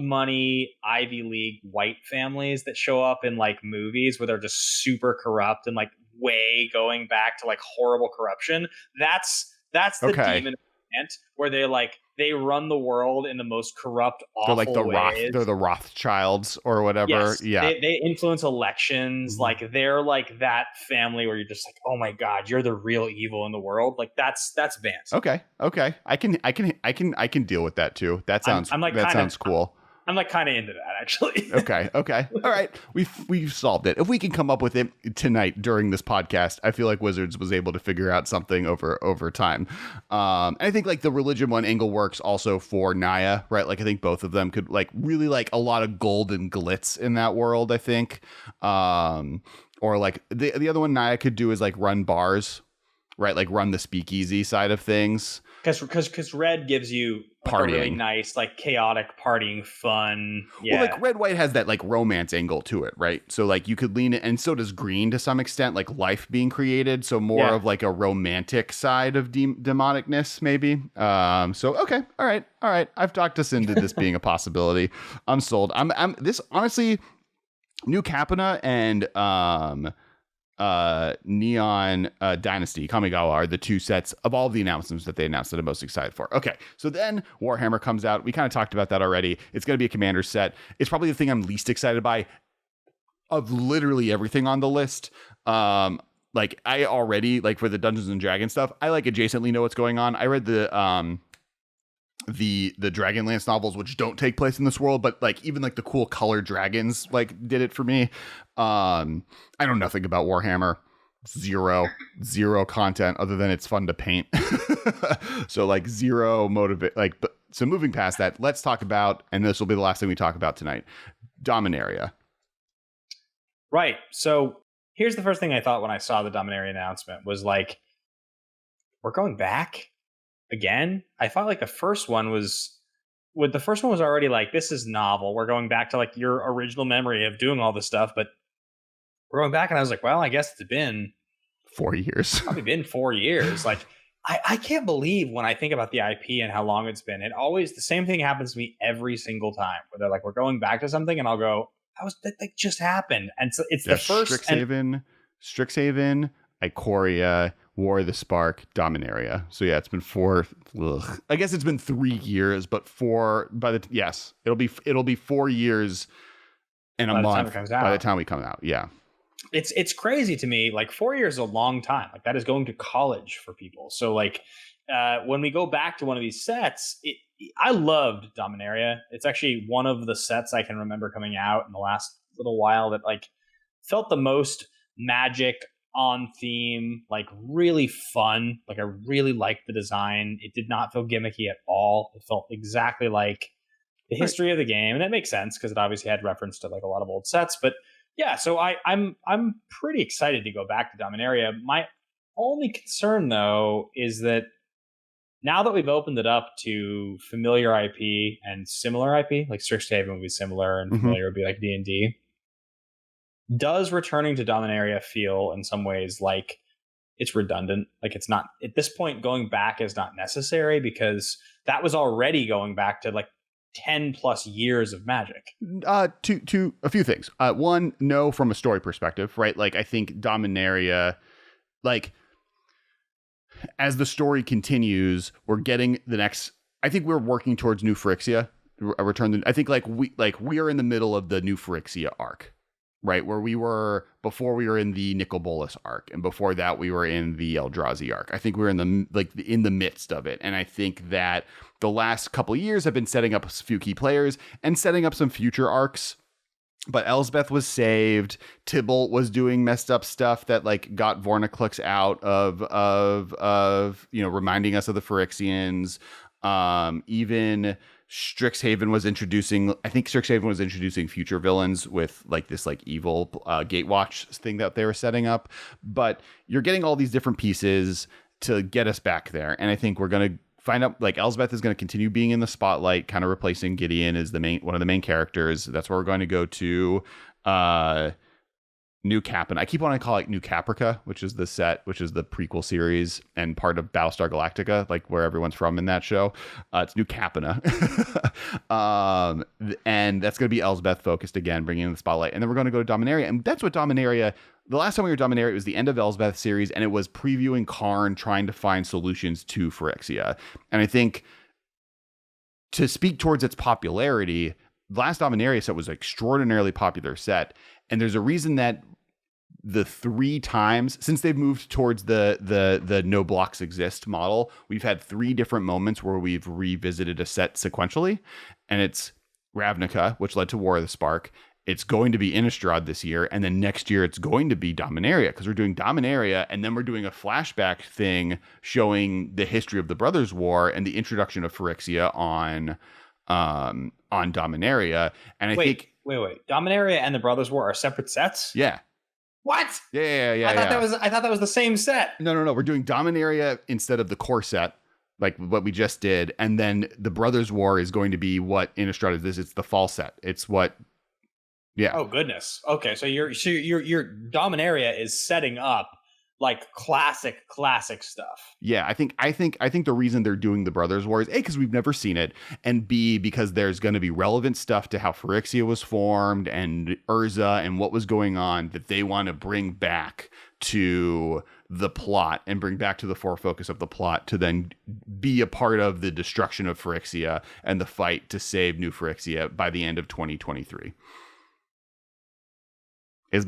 money Ivy League white families that show up in like movies where they're just super corrupt and like way going back to like horrible corruption. That's the demon where they run the world in the most corrupt, awful they're like ways. They're the Rothschilds or whatever. Yes, yeah, they influence elections. Mm-hmm. Like they're like that family where you're just like, oh my god, you're the real evil in the world. Like that's Vance. Okay, I can deal with that too. That sounds sounds cool. I'm like kind of into that actually. Okay. All right. We've solved it. If we can come up with it tonight during this podcast, I feel like Wizards was able to figure out something over time. And I think like the religion one angle works also for Naya, right? Like I think both of them could like really like a lot of gold and glitz in that world, I think. Or like the other one Naya could do is like run bars, right? Like run the speakeasy side of things. Because red gives you like partying, a really nice, like chaotic partying fun. Yeah. Well, like red white has that like romance angle to it, right? So like you could lean it, and so does green to some extent, like life being created. So more of like a romantic side of demonicness, maybe. So okay, all right. I've talked us into this being a possibility. I'm sold. I'm this honestly, new Capenna and Neon Dynasty Kamigawa are the two sets of all of the announcements that they announced that I'm most excited for. Okay, so then Warhammer comes out. We kind of talked about that already. It's going to be a commander set. It's probably the thing I'm least excited by of literally everything on the list. Like I already like for the Dungeons and Dragons stuff, I like adjacently know what's going on. I read the Dragonlance novels, which don't take place in this world, but like even like the cool colored dragons like did it for me. I know nothing about Warhammer. Zero content other than it's fun to paint. So like zero motivate. Like, but so moving past that, let's talk about, and this will be the last thing we talk about tonight, Dominaria. Right. So here's the first thing I thought when I saw the Dominaria announcement was like, we're going back again. I thought like the first one was already like, this is novel. We're going back to like your original memory of doing all this stuff, but we're going back, and I was like, well, I guess it's been 4 years. Probably been 4 years. Like I can't believe when I think about the IP and how long it's been. It always the same thing happens to me every single time where they're like, we're going back to something, and I'll go, that just happened. And so it's the first Strixhaven, Ikoria, War of the Spark, Dominaria. So yeah, it's been 4. I guess it's been 3 years, but it'll be 4 years and a month by the time we come out. Yeah. It's crazy to me. Like 4 years is a long time. Like that is going to college for people. So like when we go back to one of these sets, I loved Dominaria. It's actually one of the sets I can remember coming out in the last little while that like felt the most Magic on theme, like really fun. Like I really liked the design. It did not feel gimmicky at all. It felt exactly like the history of the game, and that makes sense because it obviously had reference to like a lot of old sets. But yeah, so I'm pretty excited to go back to Dominaria. only concern, though, is that now that we've opened it up to familiar IP and similar IP, like Strixhaven would be similar and familiar would be like D&D, does returning to Dominaria feel in some ways like it's redundant? Like it's not, at this point, going back is not necessary because that was already going back to like 10 plus years of Magic. To a few things. One, no, from a story perspective, right? Like I think Dominaria, like as the story continues, we're getting the next. I think we're working towards New Phyrexia. A return. I think we are in the middle of the New Phyrexia arc, right? Where we were before we were in the Nicol Bolas arc, and before that we were in the Eldrazi arc. I think we're in the midst of it, and I think that the last couple of years have been setting up a few key players and setting up some future arcs. But Elsbeth was saved. Tybalt was doing messed up stuff that like got Vorniclux out of reminding us of the Phyrexians. Even Strixhaven was introducing. I think Strixhaven was introducing future villains with like this like evil Gatewatch thing that they were setting up. But you're getting all these different pieces to get us back there, and I think we're gonna find out like Elsbeth is going to continue being in the spotlight, kind of replacing Gideon as one of the main characters. That's where we're going to go to. New Capenna. I keep wanting to call it New Caprica, which is the prequel series and part of Battlestar Galactica, like where everyone's from in that show. It's New Capenna. And that's going to be Elsbeth focused again, bringing in the spotlight. And then we're going to go to Dominaria. And that's what Dominaria, the last time we were Dominaria, it was the end of Elsbeth series, and it was previewing Karn trying to find solutions to Phyrexia. And I think to speak towards its popularity, the last Dominaria set was an extraordinarily popular set. And there's a reason that the 3 times since they've moved towards the no blocks exist model, we've had 3 different moments where we've revisited a set sequentially. And it's Ravnica, which led to War of the Spark. It's going to be Innistrad this year. And then next year it's going to be Dominaria, because we're doing Dominaria. And then we're doing a flashback thing showing the history of the Brothers' War and the introduction of Phyrexia on Dominaria. And I think Wait. Dominaria and the Brothers' War are separate sets? Yeah. What? Yeah. I thought that was the same set. No. We're doing Dominaria instead of the core set, like what we just did. And then the Brothers' War is going to be what Innistrad is. It's the fall set. It's what. Yeah. Oh goodness. Okay, so your Dominaria is setting up like classic stuff. Yeah, I think the reason they're doing the Brothers' War is A, because we've never seen it, and B, because there's going to be relevant stuff to how Phyrexia was formed and Urza and what was going on that they want to bring back to the plot and bring back to the focus of the plot to then be a part of the destruction of Phyrexia and the fight to save New Phyrexia by the end of 2023. Is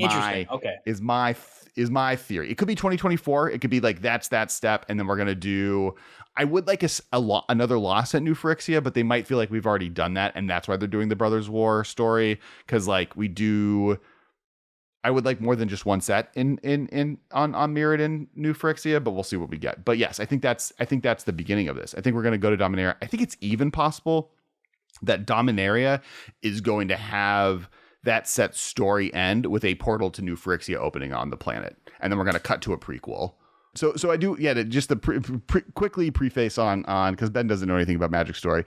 my theory. It could be 2024. It could be like that's that step, and then we're gonna do. I would like another loss at New Phyrexia, but they might feel like we've already done that, and that's why they're doing the Brothers' War story, because like we do. I would like more than just one set on Mirrodin New Phyrexia, but we'll see what we get. But yes, I think that's the beginning of this. I think we're gonna go to Dominaria. I think it's even possible that Dominaria is going to have that set story end with a portal to New Phyrexia opening on the planet, and then we're going to cut to a prequel. So I do, yeah. Just to quickly preface on because Ben doesn't know anything about Magic Story,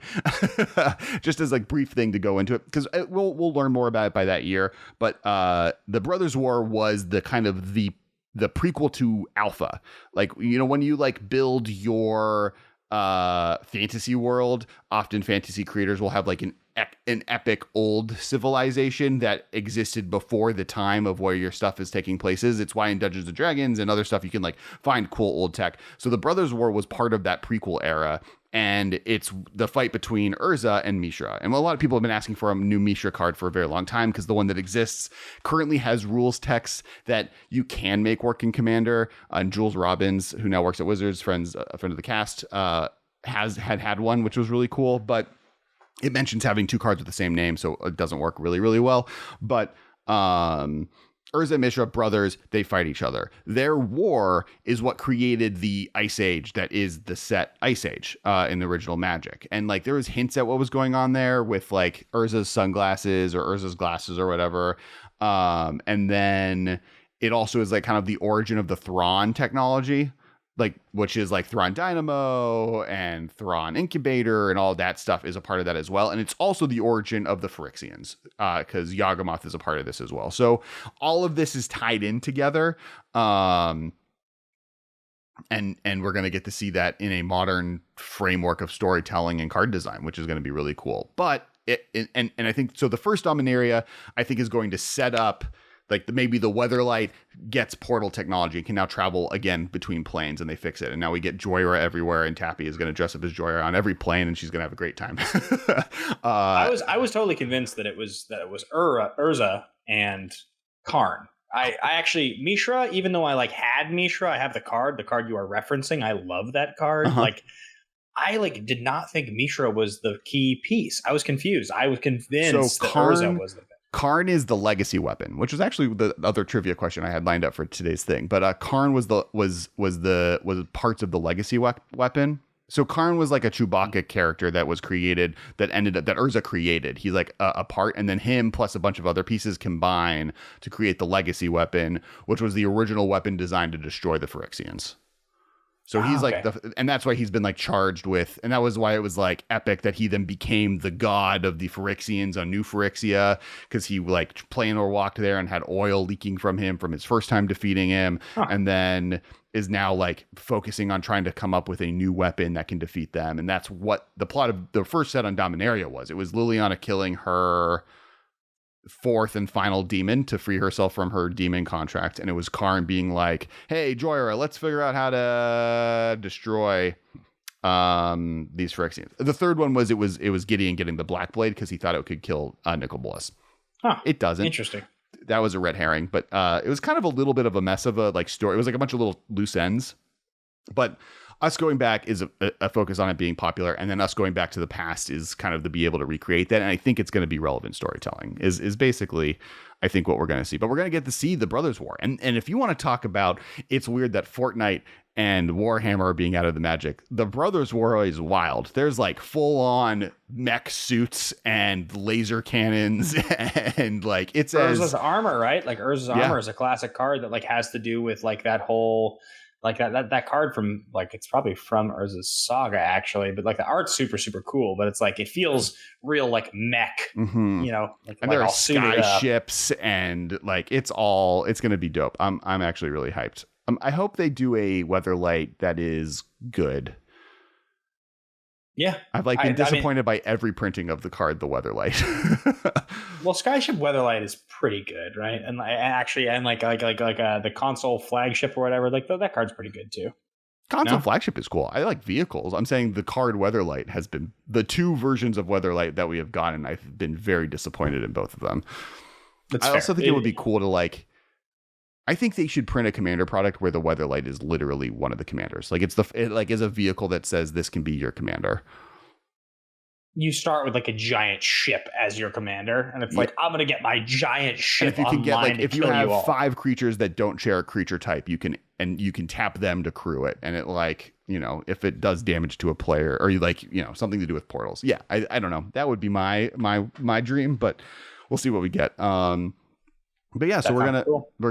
just as like brief thing to go into it, because we'll learn more about it by that year. But the Brothers' War was the kind of the prequel to Alpha. Like, you know, when you like build your fantasy world, often fantasy creators will have like an epic old civilization that existed before the time of where your stuff is taking places. It's why in Dungeons and Dragons and other stuff you can like find cool old tech. So the Brothers' War was part of that prequel era, and it's the fight between Urza and Mishra. And a lot of people have been asking for a new Mishra card for a very long time, because the one that exists currently has rules texts that you can make work in Commander. And Jules Robbins, who now works at Wizards, a friend of the cast, had one, which was really cool. But it mentions having 2 cards with the same name, so it doesn't work really, really well. But Urza and Mishra, brothers, they fight each other. Their war is what created the Ice Age that is the set Ice Age in the original Magic. And like there was hints at what was going on there with like Urza's sunglasses or Urza's glasses or whatever. And then it also is like kind of the origin of the Thrawn technology, like which is like Thrawn Dynamo and Thrawn Incubator and all that stuff is a part of that as well. And it's also the origin of the Phyrexians, because Yawgmoth is a part of this as well. So all of this is tied in together. And we're going to get to see that in a modern framework of storytelling and card design, which is going to be really cool. But and I think so. The first Dominaria, I think, is going to set up like maybe the Weatherlight gets portal technology and can now travel again between planes, and they fix it. And now we get Joyra everywhere, and Tappy is going to dress up as Joyra on every plane, and she's going to have a great time. I was totally convinced that it was Urza and Karn. I actually Mishra, even though I like had Mishra, I have the card you are referencing. I love that card. Like I did not think Mishra was the key piece. I was confused. I was convinced that Urza was the Karn is the legacy weapon, which was actually the other trivia question I had lined up for today's thing. But Karn was parts of the legacy weapon. So Karn was like a Chewbacca character that was created that Urza created. He's like a part, and then him plus a bunch of other pieces combine to create the legacy weapon, which was the original weapon designed to destroy the Phyrexians. So he's like and that's why he's been like charged with, and that was why it was like epic that he then became the god of the Phyrexians on New Phyrexia, because he like Planar walked there and had oil leaking from him from his first time defeating him, and then is now like focusing on trying to come up with a new weapon that can defeat them. And that's what the plot of the first set on Dominaria was. It was Liliana killing her fourth and final demon to free herself from her demon contract, and it was Karn being like, hey Joyra, let's figure out how to destroy these Phyrexians. The third one was it was Gideon getting the Black Blade because he thought it could kill Nicol Bolas. It doesn't. Interesting. That was a red herring, but it was kind of a little bit of a mess of a like story. It was like a bunch of little loose ends, but us going back is a focus on it being popular, and then us going back to the past is kind of to be able to recreate that. And I think it's going to be relevant storytelling is basically, I think, what we're going to see. But we're going to get to see the Brothers War. And if you want to talk about, it's weird that Fortnite and Warhammer are being out of the Magic, the Brothers War is wild. There's like full on mech suits and laser cannons and like it's Urza's armor, right? Like Urza's armor is a classic card that like has to do with like that whole like that card from like it's probably from Urza's Saga actually, but like the art's super super cool, but it's like it feels real like mech, you know, like, and there are sky ships and like it's going to be dope. I'm actually really hyped. I hope they do a Weatherlight that is good. Yeah, I've like been disappointed by every printing of the card, the Weatherlight. Well, Skyship Weatherlight is pretty good, right? And the console flagship or whatever, like that card's pretty good too. Console flagship is cool. I like vehicles. I'm saying the card Weatherlight has been the two versions of Weatherlight that we have gotten. I've been very disappointed in both of them. I also think it would be cool to like. I think they should print a commander product where the Weatherlight is literally one of the commanders. Like it like is a vehicle that says this can be your commander. You start with like a giant ship as your commander, and it's like I'm gonna get my giant ship. And if you can get like if you have 5 creatures that don't share a creature type, you can tap them to crew it, and it like if it does damage to a player or you like something to do with portals. Yeah, I don't know. That would be my dream, but we'll see what we get. But yeah, so we're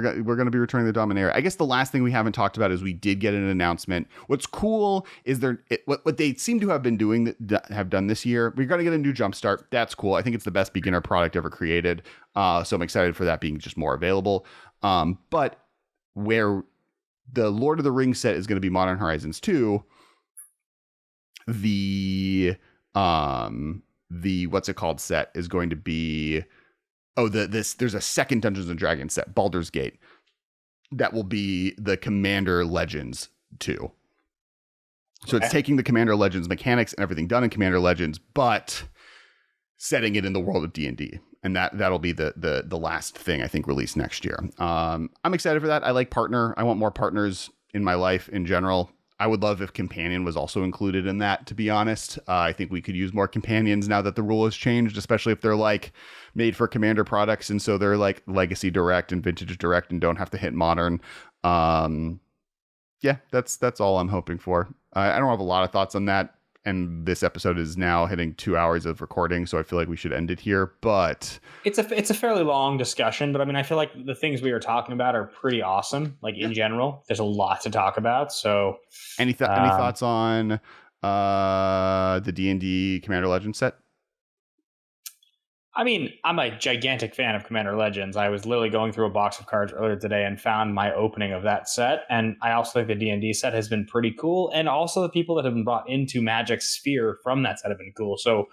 gonna be returning the Dominaria. I guess the last thing we haven't talked about is we did get an announcement. What's cool is what they seem to have been doing have done this year. We're gonna get a new Jumpstart. That's cool. I think it's the best beginner product ever created. So I'm excited for that being just more available. But where the Lord of the Rings set is going to be Modern Horizons 2, the what's it called set is going to be. There's a second Dungeons and Dragons set, Baldur's Gate, that will be the Commander Legends 2. So it's taking the Commander Legends mechanics and everything done in Commander Legends, but setting it in the world of D&D. And that'll be the last thing I think released next year. I'm excited for that. I like partner. I want more partners in my life in general. I would love if Companion was also included in that, to be honest. I think we could use more Companions now that the rule has changed, especially if they're like made for Commander products. And so they're like Legacy Direct and Vintage Direct and don't have to hit Modern. Yeah, that's all I'm hoping for. I don't have a lot of thoughts on that. and this episode is now hitting 2 hours of recording, so I feel like we should end it here. But it's a fairly long discussion, but I mean, I feel like the things we were talking about are pretty awesome. Like in general, there's a lot to talk about. So, any thoughts on the D&D Commander Legends set? I mean, I'm a gigantic fan of Commander Legends. I was literally going through a box of cards earlier today and found my opening of that set. And I also think the D&D set has been pretty cool. And also the people that have been brought into Magic's sphere from that set have been cool. So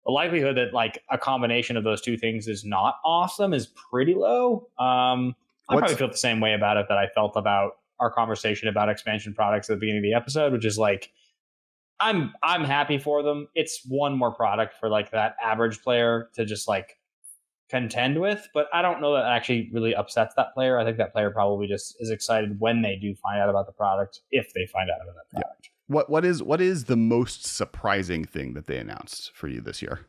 the likelihood that like a combination of those two things is not awesome is pretty low. I probably feel the same way about it that I felt about our conversation about expansion products at the beginning of the episode, which is like, I'm happy for them. It's one more product for like that average player to just like contend with, but I don't know that actually really upsets that player. I think that player probably just is excited when they do find out about the product, if they find out about that product. Yeah. What is the most surprising thing that they announced for you this year?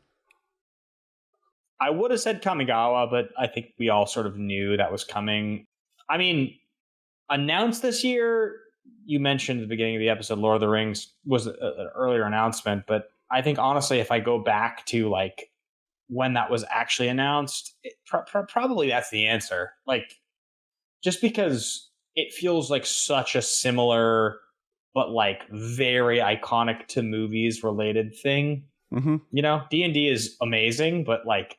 I would have said Kamigawa, but I think we all sort of knew that was coming. I mean, announced this year, you mentioned at the beginning of the episode, Lord of the Rings was an earlier announcement, but I think honestly, if I go back to like when that was actually announced, probably that's the answer. Like, just because it feels like such a similar, but like very iconic to movies related thing. Mm-hmm. You know, D&D is amazing, but like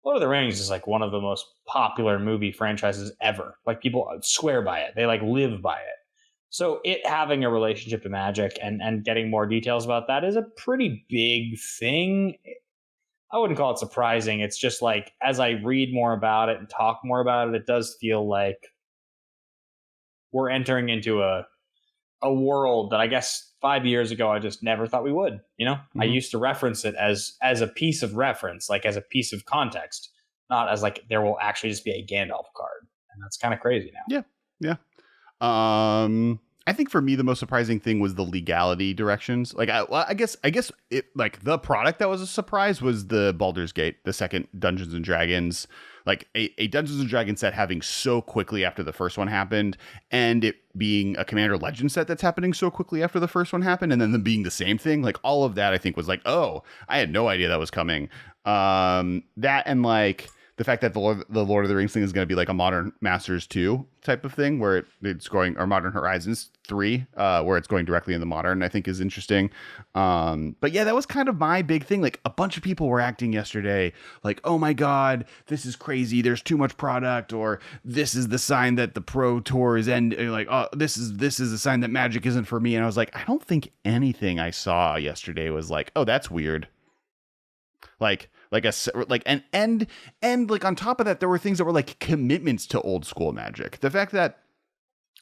Lord of the Rings is like one of the most popular movie franchises ever. Like people swear by it. They like live by it. So it having a relationship to Magic and getting more details about that is a pretty big thing. I wouldn't call it surprising. It's just like, as I read more about it and talk more about it, it does feel like we're entering into a world that I guess 5 years ago, I just never thought we would, you know? Mm-hmm. I used to reference it as a piece of reference, like as a piece of context, not as like there will actually just be a Gandalf card. And that's kind of crazy now. Yeah. I think for me, the most surprising thing was the legality directions. Like, I guess it like the product that was a surprise was the Baldur's Gate, the second Dungeons and Dragons, like a Dungeons and Dragons set having so quickly after the first one happened, and it being a Commander Legends set that's happening so quickly after the first one happened, and then them being the same thing. Like all of that, I think was like, oh, I had no idea that was coming. That and like the fact that the Lord of the Rings thing is going to be like a Modern Masters 2 type of thing, where it's going, or Modern Horizons 3, where it's going directly into Modern, I think is interesting. But yeah, that was kind of my big thing. Like a bunch of people were acting yesterday like, oh my God, this is crazy. There's too much product, or this is the sign that the Pro Tour is ending. Like, oh, this is a sign that Magic isn't for me. And I was like, I don't think anything I saw yesterday was like, oh, that's weird. And like on top of that, there were things that were like commitments to old school Magic. The fact that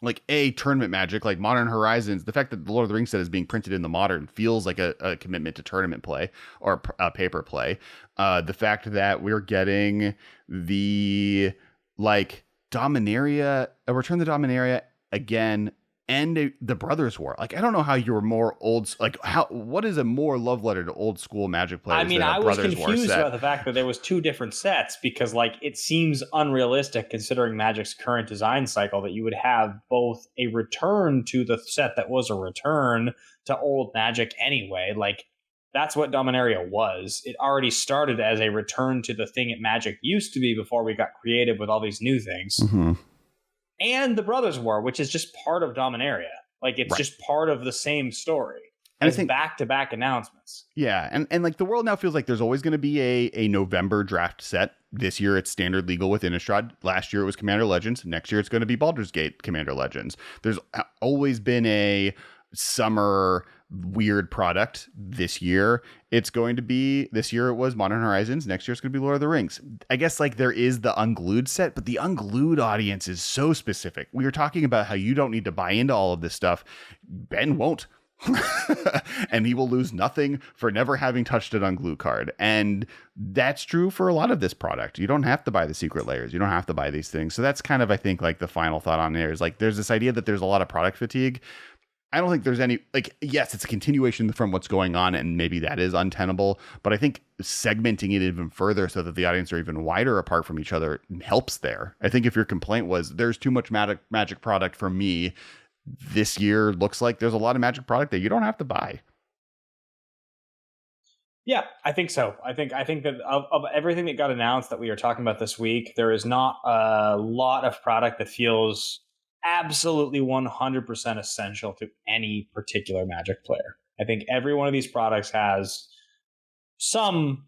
like tournament Magic, like Modern Horizons, the fact that the Lord of the Rings set is being printed in the Modern feels like a commitment to tournament play or paper play. The fact that we're getting the like Dominaria, a Return to Dominaria again, and the Brothers War. Like, I don't know how you're more old. Like, what is a more love letter to old school Magic players? I mean, than I was Brothers confused about the fact that there was two different sets, because like it seems unrealistic considering Magic's current design cycle that you would have both a return to the set that was a return to old Magic anyway. Like that's what Dominaria was. It already started as a return to the thing that Magic used to be before we got creative with all these new things. Mm-hmm. And the Brothers War, which is just part of Dominaria. Like, it's just part of the same story. And I think back-to-back announcements. Yeah, and like the world now feels like there's always going to be a November draft set. This year it's Standard Legal with Innistrad. Last year it was Commander Legends. Next year it's going to be Baldur's Gate Commander Legends. There's always been a summer weird product. This year it was Modern Horizons. Next year it's going to be Lord of the Rings. I guess like there is the Unglued set, but the Unglued audience is so specific. We were talking about how you don't need to buy into all of this stuff. Ben won't. And he will lose nothing for never having touched an Unglued card. And that's true for a lot of this product. You don't have to buy the secret layers. You don't have to buy these things. So that's kind of, I think, like the final thought on there is like there's this idea that there's a lot of product fatigue. I don't think there's any, like, yes, it's a continuation from what's going on, and maybe that is untenable, but I think segmenting it even further so that the audience are even wider apart from each other helps there. I think if your complaint was there's too much magic product for me, this year looks like there's a lot of Magic product that you don't have to buy. Yeah, I think so. I think that of everything that got announced that we are talking about this week, there is not a lot of product that feels absolutely 100% essential to any particular Magic player. I think every one of these products has some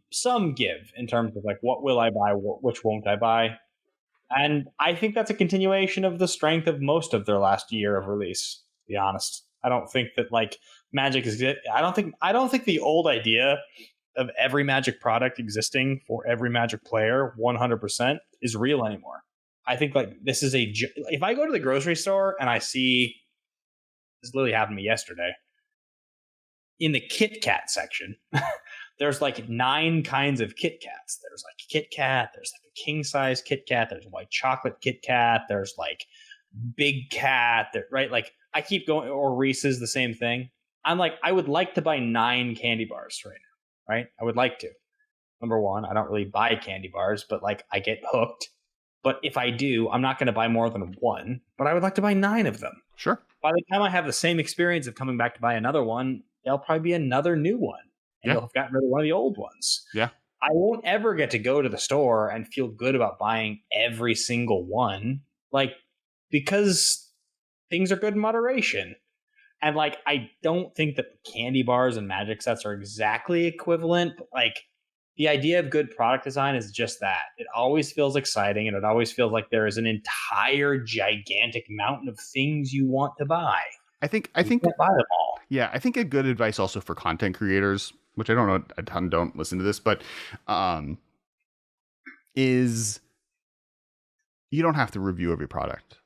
give in terms of like, what will I buy, which won't I buy, and I think that's a continuation of the strength of most of their last year of release. To be honest, I don't think that like Magic is. I don't think the old idea of every Magic product existing for every Magic player 100% is real anymore. I think like this is if I go to the grocery store and I see, this literally happened to me yesterday, in the Kit Kat section, there's like 9 kinds of Kit Kats. There's like Kit Kat, there's like a king size Kit Kat, there's white chocolate Kit Kat, there's like Big Cat, right? Like I keep going, or Reese's, the same thing. I'm like, I would like to buy 9 candy bars right now, right? I would like to. Number one, I don't really buy candy bars, but like I get hooked. But if I do, I'm not going to buy more than 1, but I would like to buy 9 of them. Sure. By the time I have the same experience of coming back to buy another one, there'll probably be another new one. And you'll have gotten rid of one of the old ones. Yeah. I won't ever get to go to the store and feel good about buying every single one. Like, because things are good in moderation. And like, I don't think that candy bars and Magic sets are exactly equivalent, but like the idea of good product design is just that. It always feels exciting, and it always feels like there is an entire gigantic mountain of things you want to buy. I think buy them all. Yeah, I think a good advice also for content creators, which I don't know a ton don't listen to this, but is you don't have to review every product.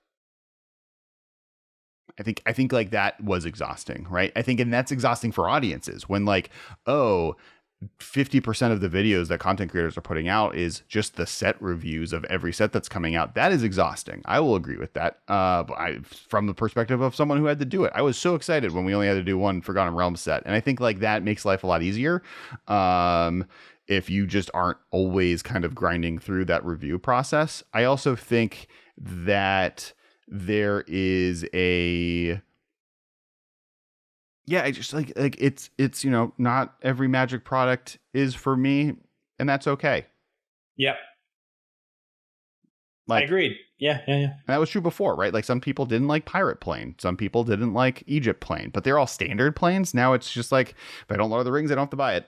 I think like that was exhausting, right? And that's exhausting for audiences when like, 50% of the videos that content creators are putting out is just the set reviews of every set that's coming out. That is exhausting. I will agree with that. From the perspective of someone who had to do it, I was so excited when we only had to do one Forgotten Realms set. And I think like that makes life a lot easier. If you just aren't always kind of grinding through that review process. I also think that there is I just like it's not every Magic product is for me, and that's okay. Yep. Like, I agreed. Yeah. And that was true before, right? Like some people didn't like Pirate Plane, some people didn't like Egypt Plane, but they're all standard planes. Now it's just like, if I don't Lord of the Rings, I don't have to buy it.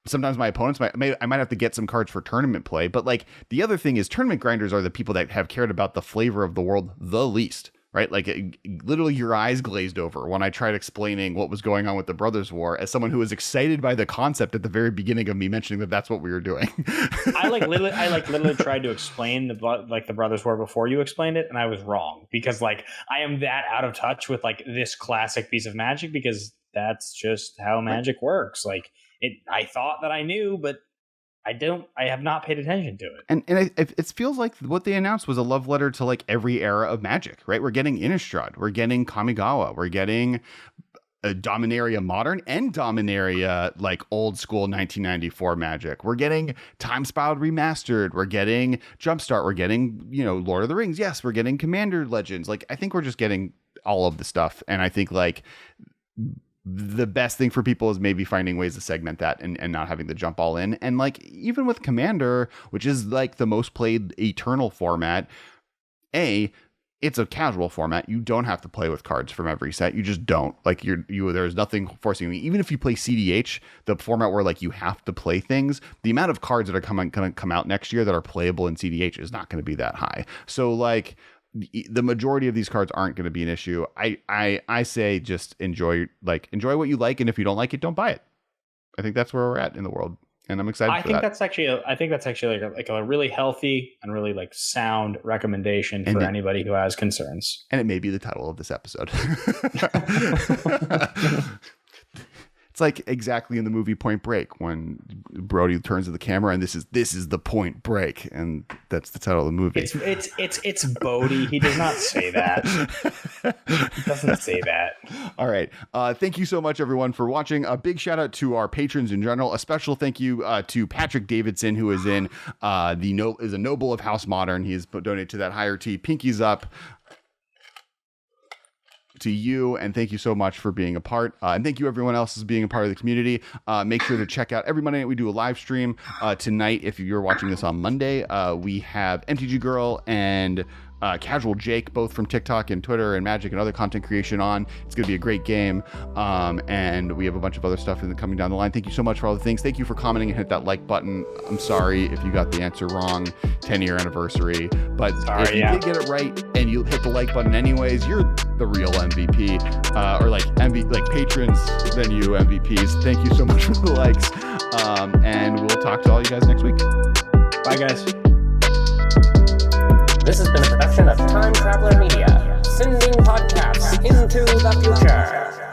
Sometimes my opponents I might have to get some cards for tournament play, but like the other thing is tournament grinders are the people that have cared about the flavor of the world the least. Right? Like literally your eyes glazed over when I tried explaining what was going on with the Brothers War as someone who was excited by the concept at the very beginning of me mentioning that that's what we were doing. I literally tried to explain the Brothers War before you explained it, and I was wrong because like I am that out of touch with like this classic piece of Magic because that's just how Magic works. Like I thought that I knew, but I have not paid attention to it. And it feels like what they announced was a love letter to like every era of Magic, right? We're getting Innistrad, we're getting Kamigawa, we're getting Dominaria Modern and Dominaria like old school 1994 Magic. We're getting Time Spiral Remastered, we're getting Jumpstart, we're getting, Lord of the Rings. Yes, we're getting Commander Legends. Like I think we're just getting all of the stuff. And I think like the best thing for people is maybe finding ways to segment that and not having to jump all in. And like, even with Commander, which is like the most played Eternal format, it's a casual format. You don't have to play with cards from every set. You just don't. Like there's nothing forcing you. Even if you play CDH, the format where like you have to play things, the amount of cards that are going to come out next year that are playable in CDH is not going to be that high. So like, the majority of these cards aren't going to be an issue. I say just enjoy what you like, and if you don't like it, don't buy it. I think that's where we're at in the world, and I'm excited. I think that's actually like a really healthy and really like sound recommendation for anybody who has concerns. And it may be the title of this episode. It's like exactly in the movie Point Break when Brody turns to the camera and this is the point break, and that's the title of the movie. It's Bodie. He does not say that. He doesn't say that. All right. Thank you so much, everyone, for watching. A big shout out to our patrons in general. A special thank you to Patrick Davidson, who is is a noble of House Modern. He has donated to that higher T. Pinkies up. to you, and thank you so much for being a part. And thank you everyone else for being a part of the community. Make sure to check out every Monday night we do a live stream. Tonight, if you're watching this on Monday, we have MTG Girl and Casual Jake, both from TikTok and Twitter and Magic and other content creation on. It's going to be a great game. And we have a bunch of other stuff coming down the line. Thank you so much for all the things. Thank you for commenting and hit that like button. I'm sorry if you got the answer wrong. 10-year anniversary. But if you did get it right and you hit the like button anyways, you're the real MVP. Or like patrons, then you MVPs. Thank you so much for the likes. And we'll talk to all you guys next week. Bye, guys. This has been a production of Time Traveler Media, sending podcasts into the future.